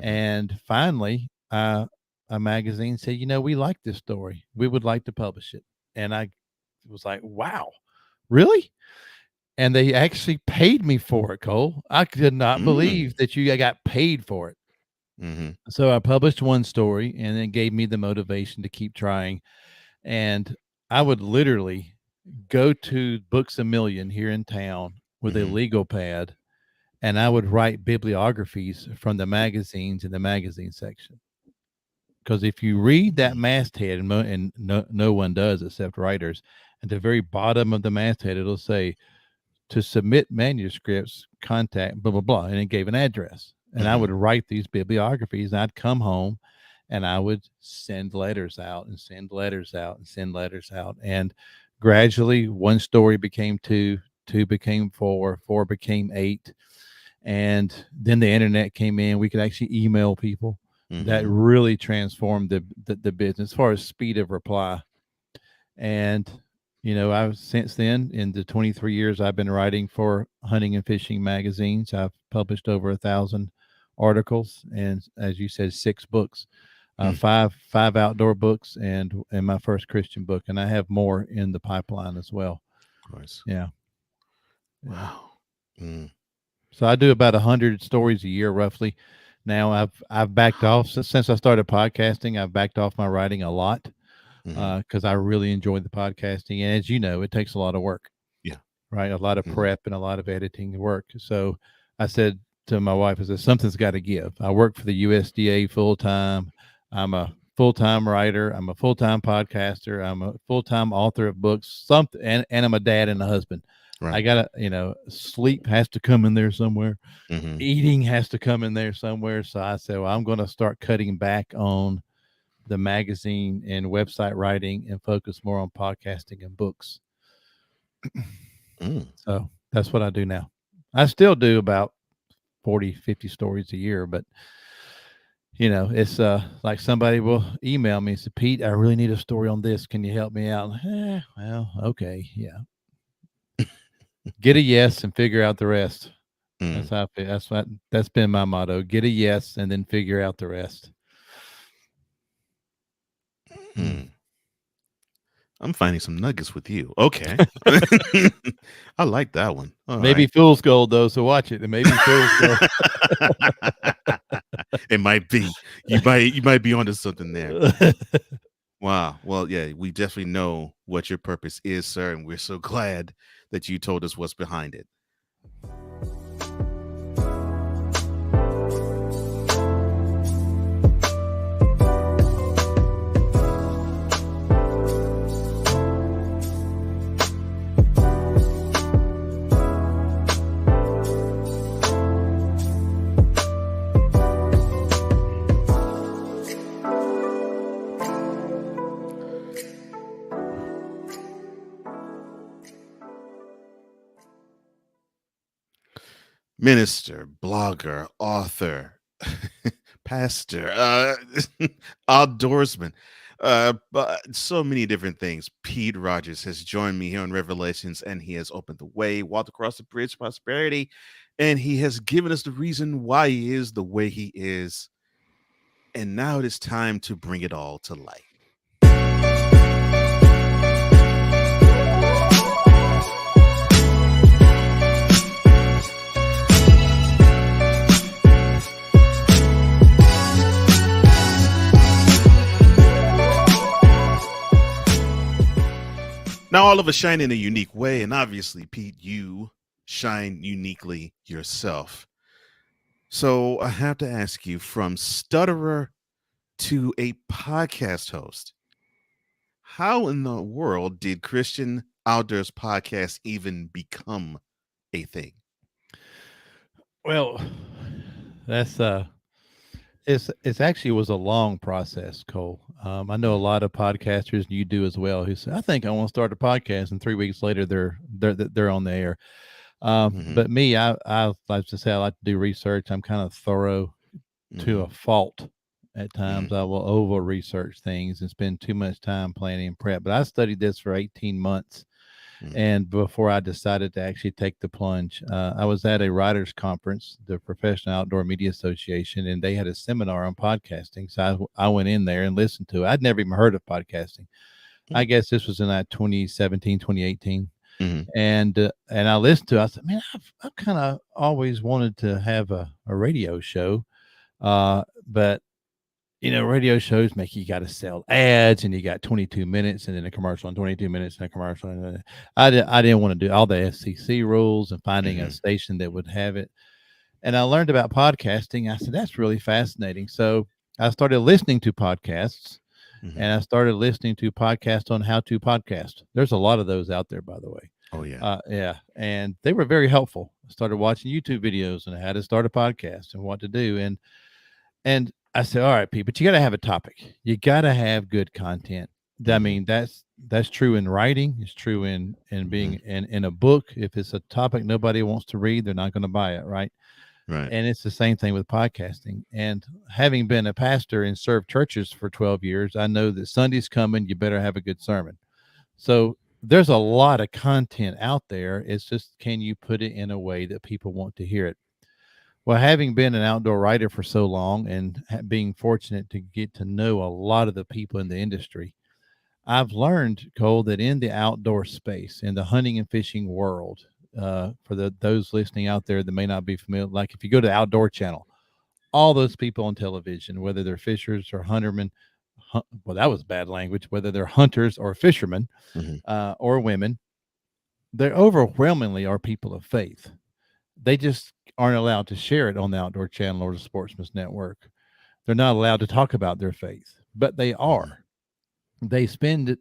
And finally, a magazine said, we like this story. We would like to publish it. And I was like, wow, really? And they actually paid me for it, Cole. I could not believe that I got paid for it. So I published one story, and it gave me the motivation to keep trying. And I would literally go to Books A Million here in town with a legal pad, and I would write bibliographies from the magazines in the magazine section. Because if you read that masthead, and no one does except writers, at the very bottom of the masthead, it'll say, to submit manuscripts, contact blah, blah, blah. And it gave an address. And I would write these bibliographies, and I'd come home and I would send letters out and send letters out and send letters out. And gradually, one story became 2, 2 became 4, 4 became 8. And then the internet came in. We could actually email people. That really transformed the business as far as speed of reply. And I've since then, in the 23 years I've been writing for hunting and fishing magazines, I've published over 1,000 articles, and as you said, 6 books, 5 outdoor books, and my first Christian book, and I have more in the pipeline as well. Of course. Yeah. Wow. So I do about 100 stories a year, roughly. Now I've backed off since I started podcasting. I've backed off my writing a lot. Because I really enjoy the podcasting. And as you know, it takes a lot of work. Yeah. Right. A lot of prep and a lot of editing work. So I said to my wife, I said, something's got to give. I work for the USDA full time. I'm a full-time writer. I'm a full-time podcaster. I'm a full-time author of books, and I'm a dad and a husband. Right. I gotta, sleep has to come in there somewhere. Eating has to come in there somewhere. So I said, well, I'm going to start cutting back on the magazine and website writing and focus more on podcasting and books. So that's what I do now. I still do about 40, 50 stories a year, but it's like somebody will email me and say, Pete, I really need a story on this. Can you help me out? Well, okay. Yeah. Get a yes and figure out the rest. That's how I feel. That's been my motto. Get a yes and then figure out the rest. I'm finding some nuggets with you. Okay. I like that one. Maybe fool's gold, though, so watch it. It may be fool's gold. It might be. You might be onto something there. Wow. Well, yeah, we definitely know what your purpose is, sir, and we're so glad that you told us what's behind it. Minister, blogger, author, pastor, outdoorsman, but so many different things. Pete Rogers has joined me here on Revelations, and he has opened the way, walked across the bridge to prosperity, and he has given us the reason why he is the way he is. And now it is time to bring it all to light. Now, all of us shine in a unique way, and obviously, Pete, you shine uniquely yourself. So I have to ask you, from stutterer to a podcast host, how in the world did Christian Outdoors Podcast even become a thing? Well, that's It's actually was a long process, Cole. I know a lot of podcasters, and you do as well, who say, "I think I want to start a podcast," and 3 weeks later they're on the air. But me, I like to say I like to do research. I'm kind of thorough to a fault. At times, I will over research things and spend too much time planning and prep. But I studied this for 18 months. And before I decided to actually take the plunge, I was at a writers conference, the Professional Outdoor Media Association, and they had a seminar on podcasting. So I went in there and listened to it. I'd never even heard of podcasting. I guess this was in that 2017, 2018. And I listened to it. I said, man, I've kind of always wanted to have a radio show. But radio shows make you got to sell ads, and you got 22 minutes and then a commercial and 22 minutes and a commercial. And I didn't want to do all the FCC rules and finding a station that would have it. And I learned about podcasting. I said, that's really fascinating. So I started listening to podcasts, and I started listening to podcasts on how to podcast. There's a lot of those out there, by the way. Oh, yeah. Yeah. And they were very helpful. I started watching YouTube videos on how to start a podcast and what to do. And I said, all right, Pete, but you got to have a topic. You got to have good content. I mean, that's true in writing. It's true in being in a book. If it's a topic nobody wants to read, they're not going to buy it. Right. Right. And it's the same thing with podcasting. And having been a pastor and served churches for 12 years, I know that Sunday's coming. You better have a good sermon. So there's a lot of content out there. It's just, can you put it in a way that people want to hear it? Well, having been an outdoor writer for so long and being fortunate to get to know a lot of the people in the industry, I've learned, Cole, that in the outdoor space, in the hunting and fishing world, for those listening out there that may not be familiar, like if you go to the Outdoor Channel, all those people on television, whether they're fishers or huntermen, well, that was bad language, whether they're hunters or fishermen or women, they overwhelmingly are people of faith. They just aren't allowed to share it on the Outdoor Channel or the Sportsman's Network. They're not allowed to talk about their faith, but they are. They spend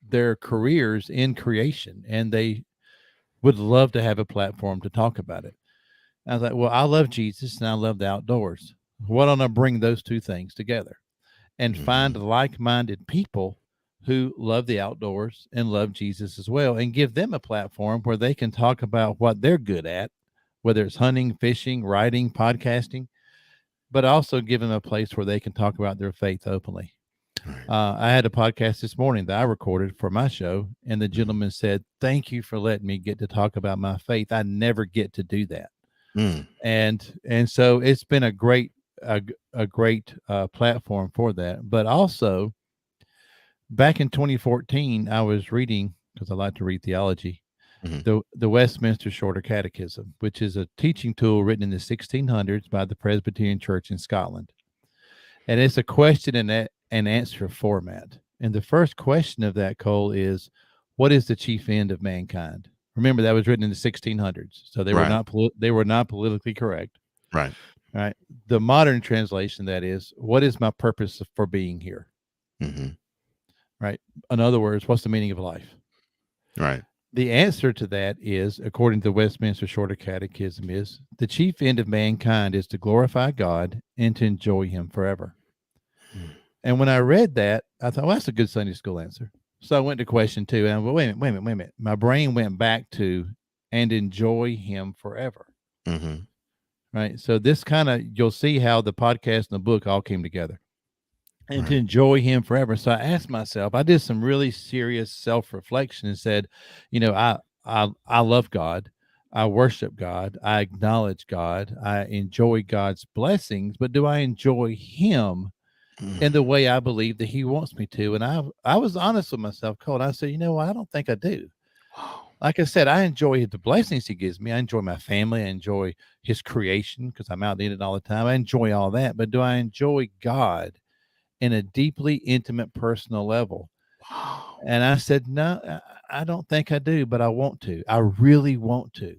their careers in creation, and they would love to have a platform to talk about it. I was like, well, I love Jesus and I love the outdoors. Why don't I bring those two things together and find like-minded people who love the outdoors and love Jesus as well, and give them a platform where they can talk about what they're good at, whether it's hunting, fishing, writing, podcasting, but also give them a place where they can talk about their faith openly. I had a podcast this morning that I recorded for my show, and the gentleman said, thank you for letting me get to talk about my faith. I never get to do that. And so it's been a great platform for that. But also back in 2014, I was reading, because I like to read theology, the Westminster Shorter Catechism, which is a teaching tool written in the 1600s by the Presbyterian Church in Scotland. And it's a question and answer format. And the first question of that, Cole, is, what is the chief end of mankind? Remember, that was written in the 1600s, so they were not politically correct. Right. Right. The modern translation, that is, what is my purpose for being here? Right. In other words, what's the meaning of life? Right. The answer to that is, according to the Westminster Shorter Catechism, is the chief end of mankind is to glorify God and to enjoy him forever. And when I read that, I thought, well, that's a good Sunday school answer. So I went to question 2, and I went, wait a minute. My brain went back to, and enjoy him forever. Right. So this kind of, you'll see how the podcast and the book all came together. And to enjoy him forever. So I asked myself, I did some really serious self-reflection and said, I love God. I worship God. I acknowledge God. I enjoy God's blessings, but do I enjoy him in the way I believe that he wants me to? And I was honest with myself, Cole. I said, I don't think I do. Like I said, I enjoy the blessings he gives me. I enjoy my family. I enjoy his creation because I'm out in it all the time. I enjoy all that. But do I enjoy God in a deeply intimate, personal level? And I said, no, I don't think I do, but I want to. I really want to.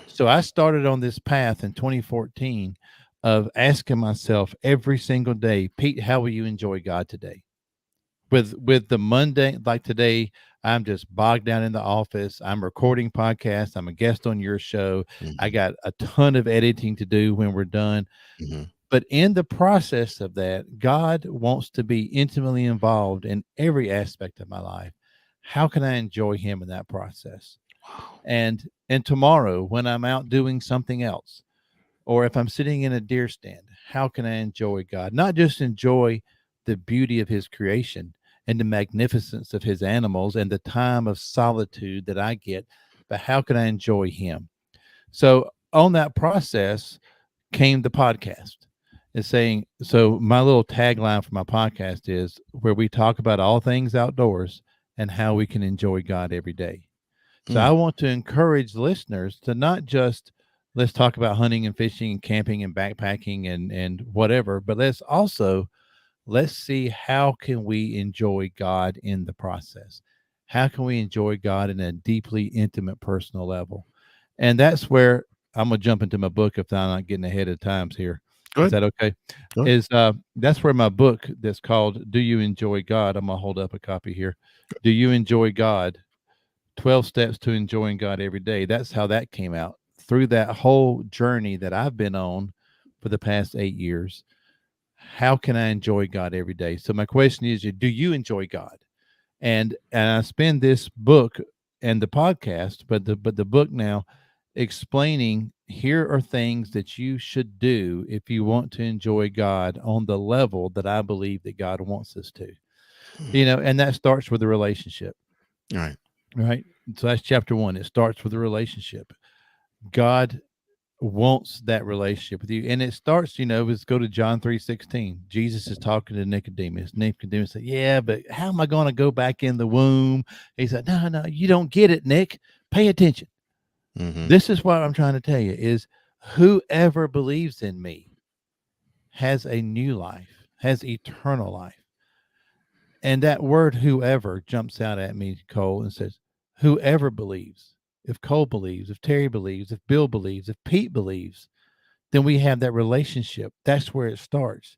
So I started on this path in 2014 of asking myself every single day, Pete, how will you enjoy God today? With the Monday, like today, I'm just bogged down in the office. I'm recording podcasts. I'm a guest on your show. I got a ton of editing to do when we're done. But in the process of that, God wants to be intimately involved in every aspect of my life. How can I enjoy him in that process? Wow. And tomorrow when I'm out doing something else, or if I'm sitting in a deer stand, how can I enjoy God? Not just enjoy the beauty of his creation and the magnificence of his animals and the time of solitude that I get, but how can I enjoy him? So on that process came the podcast. It's saying, so my little tagline for my podcast is where we talk about all things outdoors and how we can enjoy God every day. So I Mm. want to encourage listeners to not just let's talk about hunting and fishing and camping and backpacking and whatever, but let's see how can we enjoy God in the process. How can we enjoy God in a deeply intimate personal level? And that's where I'm gonna jump into my book if I'm not getting ahead of times here. Go Is ahead. that okay? Go ahead. Is That's where my book that's called Do You Enjoy God? I'm gonna hold up a copy here. Do you enjoy God? 12 steps to enjoying God every day. That's how that came out. Through that whole journey that I've been on for the past 8 years, how can I enjoy God every day? So my question is, do you enjoy God? And I spend this book and the podcast, but the book now explaining here are things that you should do if you want to enjoy God on the level that I believe that God wants us to. Mm. And that starts with a relationship. All right. Right. So that's chapter one. It starts with a relationship. God wants that relationship with you. And it starts, let's go to John 3:16. Jesus is talking to Nicodemus. Nicodemus said, yeah, but how am I going to go back in the womb? He said, no, you don't get it, Nick. Pay attention. Mm-hmm. This is what I'm trying to tell you is whoever believes in me has a new life, has eternal life. And that word whoever jumps out at me, Cole, and says, whoever believes. If Cole believes, if Terry believes, if Bill believes, if Pete believes, then we have that relationship. That's where it starts.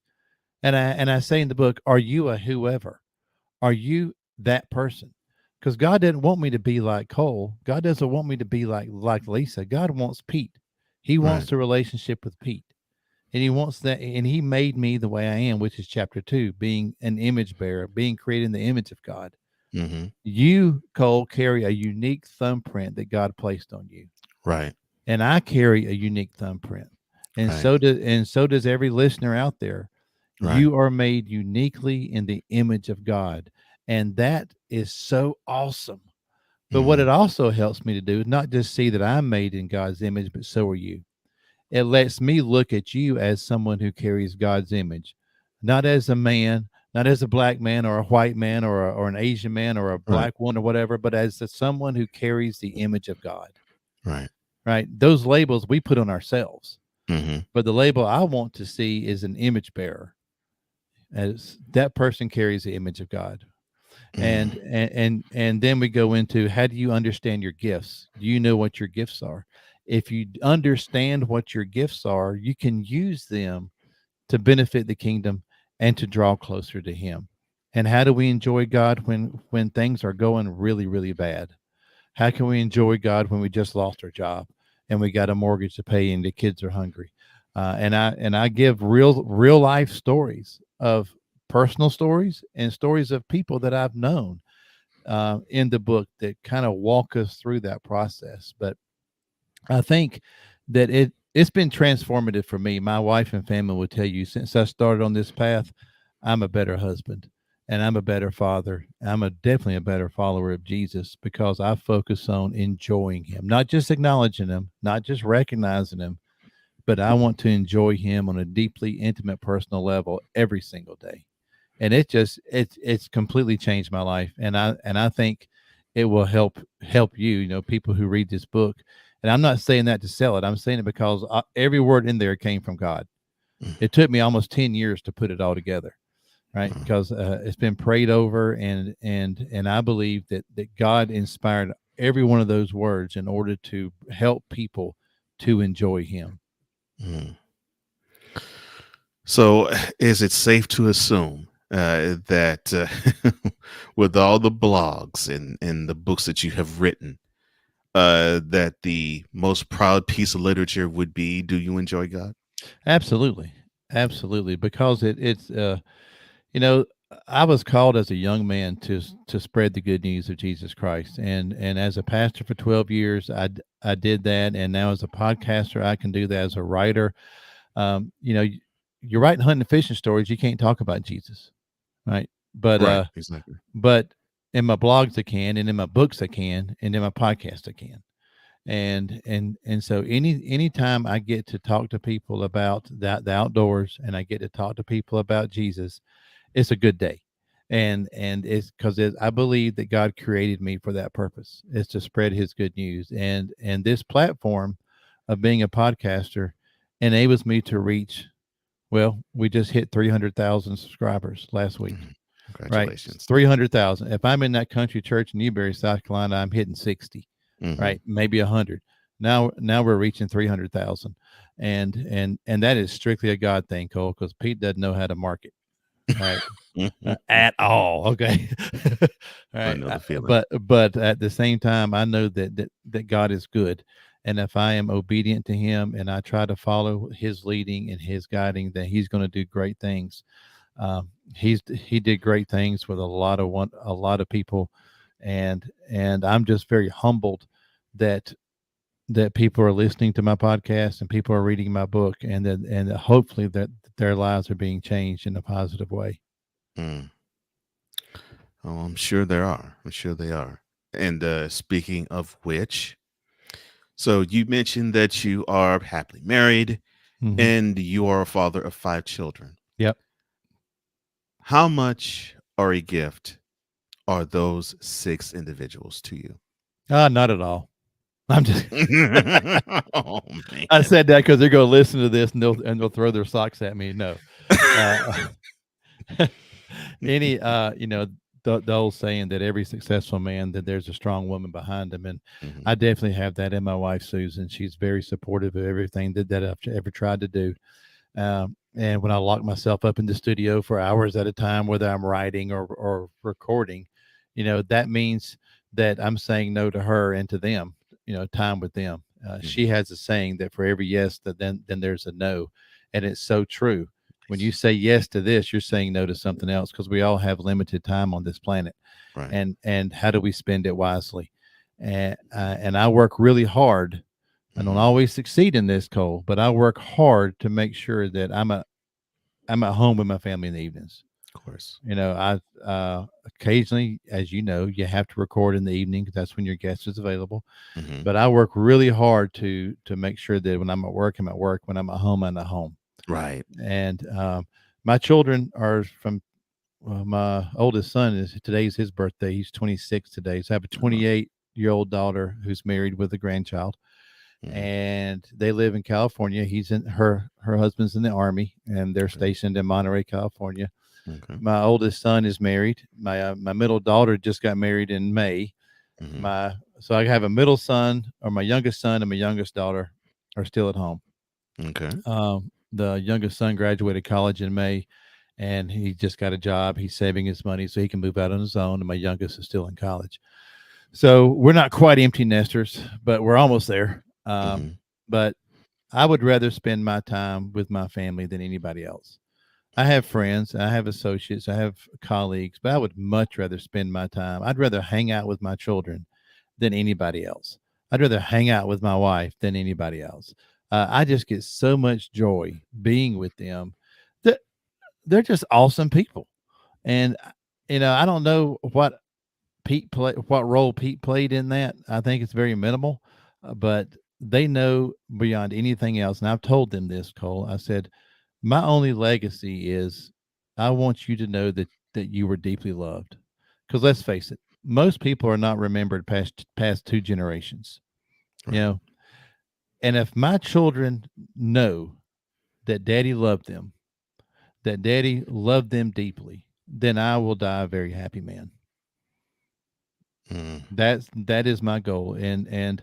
And I say in the book, are you a whoever? Are you that person? Because God didn't want me to be like Cole. God doesn't want me to be like Lisa. God wants Pete. He Right. wants a relationship with Pete. And he wants that, and he made me the way I am, which is chapter 2, being an image bearer, being created in the image of God. Mm-hmm. You, Cole, carry a unique thumbprint that God placed on you. Right. And I carry a unique thumbprint. And Right. so does every listener out there. Right. You are made uniquely in the image of God. And that is so awesome. But what Mm-hmm. it also helps me to do is not just see that I'm made in God's image, but so are you. It lets me look at you as someone who carries God's image, not as a man, not as a black man or a white man or an Asian man or a Right. black woman or whatever, but as someone who carries the image of God, Right. right? Those labels we put on ourselves, Mm-hmm. but the label I want to see is an image bearer, as that person carries the image of God. Mm. And then we go into how do you understand your gifts? Do you know what your gifts are? If you understand what your gifts are, you can use them to benefit the kingdom and to draw closer to him. And how do we enjoy God when things are going really, really bad? How can we enjoy God when we just lost our job and we got a mortgage to pay and the kids are hungry? And I give real life stories of personal stories and stories of people that I've known in the book that kind of walk us through that process. But I think that it's been transformative for me. My wife and family will tell you since I started on this path, I'm a better husband and I'm a better father. Definitely a better follower of Jesus because I focus on enjoying him, not just acknowledging him, not just recognizing him, but I want to enjoy him on a deeply intimate personal level every single day. And it's completely changed my life. And I think it will help you, people who read this book. And I'm not saying that to sell it. I'm saying it because every word in there came from God. Mm. It took me almost 10 years to put it all together, right? Mm. Because it's been prayed over, and I believe that God inspired every one of those words in order to help people to enjoy him. Mm. So, is it safe to assume that with all the blogs and the books that you have written, that the most proud piece of literature would be "Do You Enjoy God"? Absolutely. Absolutely, because it's you know, I was called as a young man to spread the good news of Jesus Christ, and as a pastor for 12 years, I did that, and now as a podcaster, I can do that. As a writer, you know, you're writing hunting and fishing stories, you can't talk about Jesus, right? But Right. Exactly. but in my blogs I can, and in my books I can, and in my podcast I can. And so anytime I get to talk to people about the outdoors, and I get to talk to people about Jesus, it's a good day. And it's because I believe that God created me for that purpose, is to spread his good news. And this platform of being a podcaster enables me to reach, well, we just hit 300,000 subscribers last week, Mhm. right? Congratulations. 300,000. If I'm in that country church in Newberry, South Carolina, I'm hitting 60, Hmm. right? Maybe 100. Now we're reaching 300,000. And that is strictly a God thing, Cole, because Pete doesn't know how to market, right? At all. Okay. I Right. know the feeling. But at the same time, I know that God is good. And if I am obedient to him and I try to follow his leading and his guiding, then he's going to do great things. He did great things with a lot of people. And I'm just very humbled that people are listening to my podcast and people are reading my book, and that hopefully that their lives are being changed in a positive way. Mm. Oh, I'm sure there are. I'm sure they are. And speaking of which, so you mentioned that you are happily married Hmm. and you are a father of 5 children. Yep. How much or a gift are those 6 individuals to you? Not at all. I'm just. Oh I man. said that because they're going to listen to this, and they'll throw their socks at me. No, uh, any the old saying that every successful man, that there's a strong woman behind him, and Mhm. I definitely have that in my wife Susan. She's very supportive of everything that I've ever tried to do. And when I lock myself up in the studio for hours at a time, whether I'm writing or recording, that means that I'm saying no to her and to them, time with them. She Mhm. has a saying that for every yes, that then there's a no. And it's so true. When you say yes to this, you're saying no to something else, because we all have limited time on this planet. Right. And how do we spend it wisely? And I work really hard. I don't Mhm. always succeed in this, Cole, but I work hard to make sure that I'm at home with my family in the evenings. Of course. I occasionally, as you know, you have to record in the evening because that's when your guest is available. Mhm. But I work really hard to make sure that when I'm at work, I'm at work. When I'm at home, I'm at home. Right. And my children are from. Well, my oldest son today's his birthday. He's 26 today. So I have a Uh, 28-year-old daughter who's married with a grandchild, mhm. and they live in California. He's in her husband's in the army, and they're Okay. stationed in Monterey, California. Okay. My oldest son is married. My middle daughter just got married in May. Mhm. My So I have a middle son, or my youngest son, and my youngest daughter are still at home. Okay. The youngest son graduated college in May, and he just got a job. He's saving his money so he can move out on his own. And my youngest is still in college. So we're not quite empty nesters, but we're almost there. Mhm. But I would rather spend my time with my family than anybody else. I have friends, I have associates, I have colleagues, but I would much rather spend my time. I'd rather hang out with my children than anybody else. I'd rather hang out with my wife than anybody else. I just get so much joy being with them. That they're just awesome people. And I don't know what role Pete played in that. I think it's very minimal, but they know beyond anything else. And I've told them this, Cole. I said, my only legacy is I want you to know that you were deeply loved. Because let's face it, most people are not remembered past two generations. You Right. know, and if my children know that Daddy loved them, that Daddy loved them deeply, then I will die a very happy man. Mm. That is my goal. And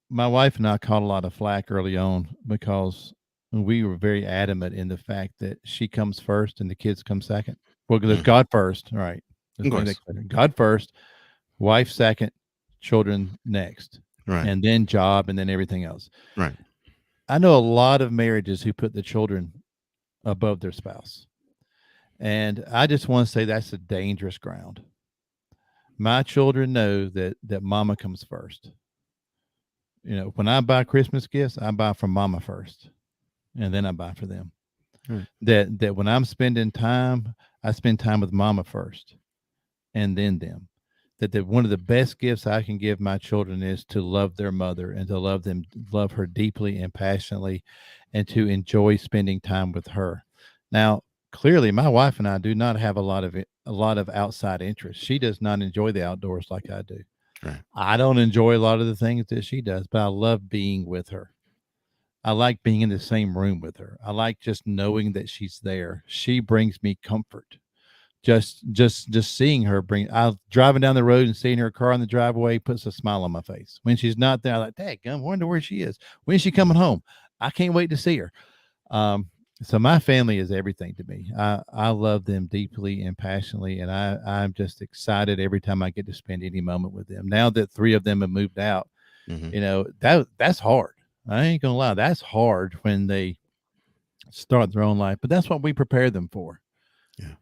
my wife and I caught a lot of flack early on because we were very adamant in the fact that she comes first and the kids come second. Well, there's Mhm. God first. All right. Of Let's make that course. clear. God first, wife second, children next, Right. and then job, and then everything else. Right. I know a lot of marriages who put the children above their spouse. And I just want to say that's a dangerous ground. My children know that mama comes first. When I buy Christmas gifts, I buy from mama first, and then I buy for them. Right. That when I'm spending time, I spend time with mama first, and then them. That one of the best gifts I can give my children is to love their mother and to love her deeply and passionately, and to enjoy spending time with her. Now, clearly, my wife and I do not have a lot of outside interests. She does not enjoy the outdoors like I do. Right. I don't enjoy a lot of the things that she does, but I love being with her. I like being in the same room with her. I like just knowing that she's there. She brings me comfort. Just seeing her I driving down the road and seeing her car in the driveway puts a smile on my face. When she's not there, I'm like, "Dang, wonder where she is. When's she coming home? I can't wait to see her." So my family is everything to me. I love them deeply and passionately, and I'm just excited every time I get to spend any moment with them. Now that 3 of them have moved out, that's hard. I ain't gonna lie, that's hard when they start their own life, but that's what we prepare them for.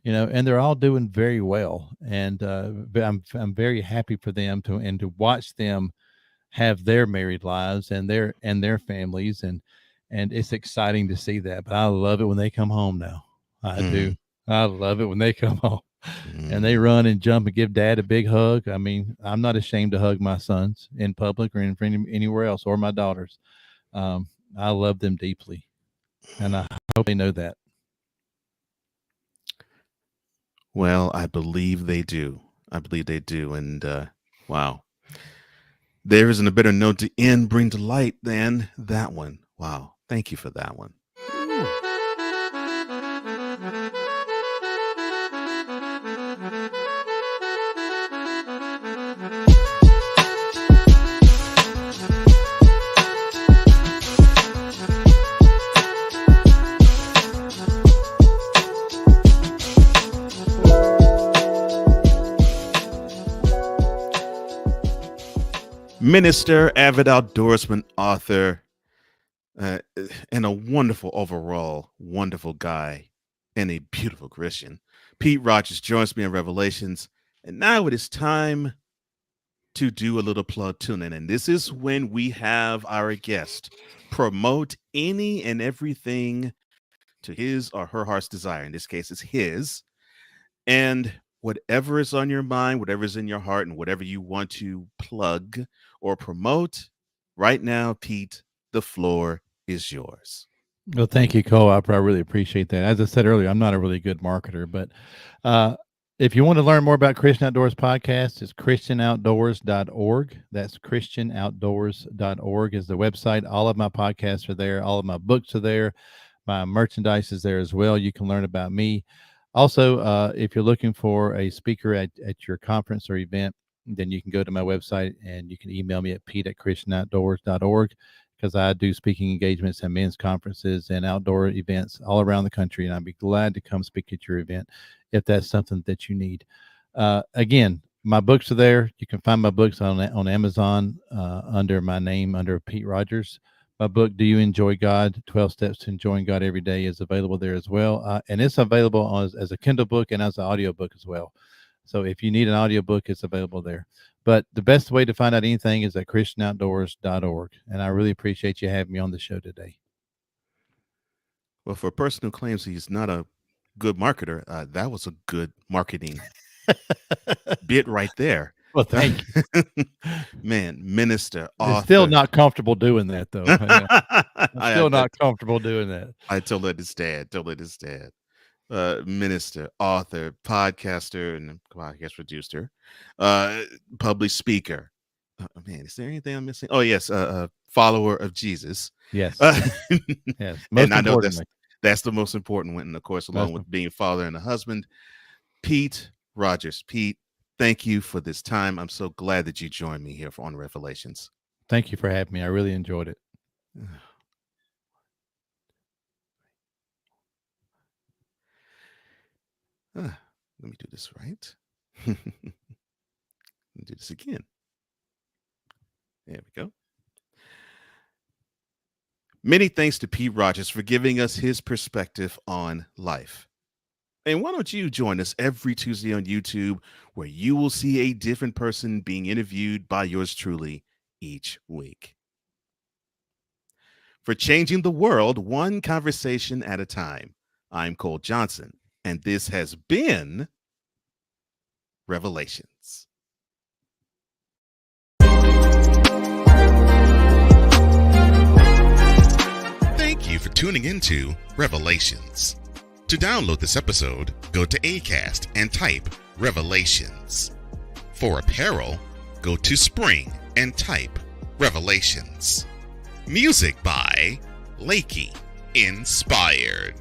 Yeah. And they're all doing very well, and I'm very happy for them to watch them have their married lives and their families, and it's exciting to see that. But I love it when they come home now. I do. I love it when they come home and they run and jump and give dad a big hug. I mean, I'm not ashamed to hug my sons in public or anywhere else, or my daughters. I love them deeply, and I hope they know that. Well, I believe they do. I believe they do. And wow, there isn't a better note to end Bring to Light than that one. Wow. Thank you for that one. Minister, avid outdoorsman, author, and a wonderful overall, wonderful guy, and a beautiful Christian. Pete Rogers joins me in Revelations. And now it is time to do a little plug tuning. And this is when we have our guest promote any and everything to his or her heart's desire. In this case, it's his. And whatever is on your mind, whatever is in your heart, and whatever you want to plug or promote, right now, Pete, the floor is yours. Well, thank you, Co-op. I really appreciate that. As I said earlier, I'm not a really good marketer, but if you want to learn more about Christian Outdoors Podcast, it's christianoutdoors.org. That's christianoutdoors.org is the website. All of my podcasts are there. All of my books are there. My merchandise is there as well. You can learn about me. Also, if you're looking for a speaker at your conference or event, then you can go to my website and you can email me at pete@christianoutdoors.org, because I do speaking engagements and men's conferences and outdoor events all around the country. And I'd be glad to come speak at your event if that's something that you need. Again, my books are there. You can find my books on Amazon under my name, under Pete Rogers. My book, Do You Enjoy God? 12 Steps to Enjoying God Every Day, is available there as well. And it's available as a Kindle book and as an audio book as well. So if you need an audio book, it's available there. But the best way to find out anything is at christianoutdoors.org. And I really appreciate you having me on the show today. Well, for a person who claims he's not a good marketer, that was a good marketing bit right there. Well, thank you. Man, minister, author. I'm still not comfortable doing that, though. I'm still not comfortable doing that. I totally understand. Minister, author, podcaster, and podcast producer, public speaker. Man, is there anything I'm missing? Oh, yes, follower of Jesus. Yes. Yes. And I know that's the most important one, and of course, along with being a father and a husband. Pete Rogers. Pete, thank you for this time. I'm so glad that you joined me here on Revelations. Thank you for having me. I really enjoyed it. Let me do this right. Let me do this again. There we go. Many thanks to Pete Rogers for giving us his perspective on life. And why don't you join us every Tuesday on YouTube, where you will see a different person being interviewed by yours truly each week. For changing the world one conversation at a time, I'm Cole Johnson, and this has been Revelations. Thank you for tuning into Revelations. To download this episode, go to Acast and type Revelations. For apparel, go to Spring and type Revelations. Music by Lakey Inspired.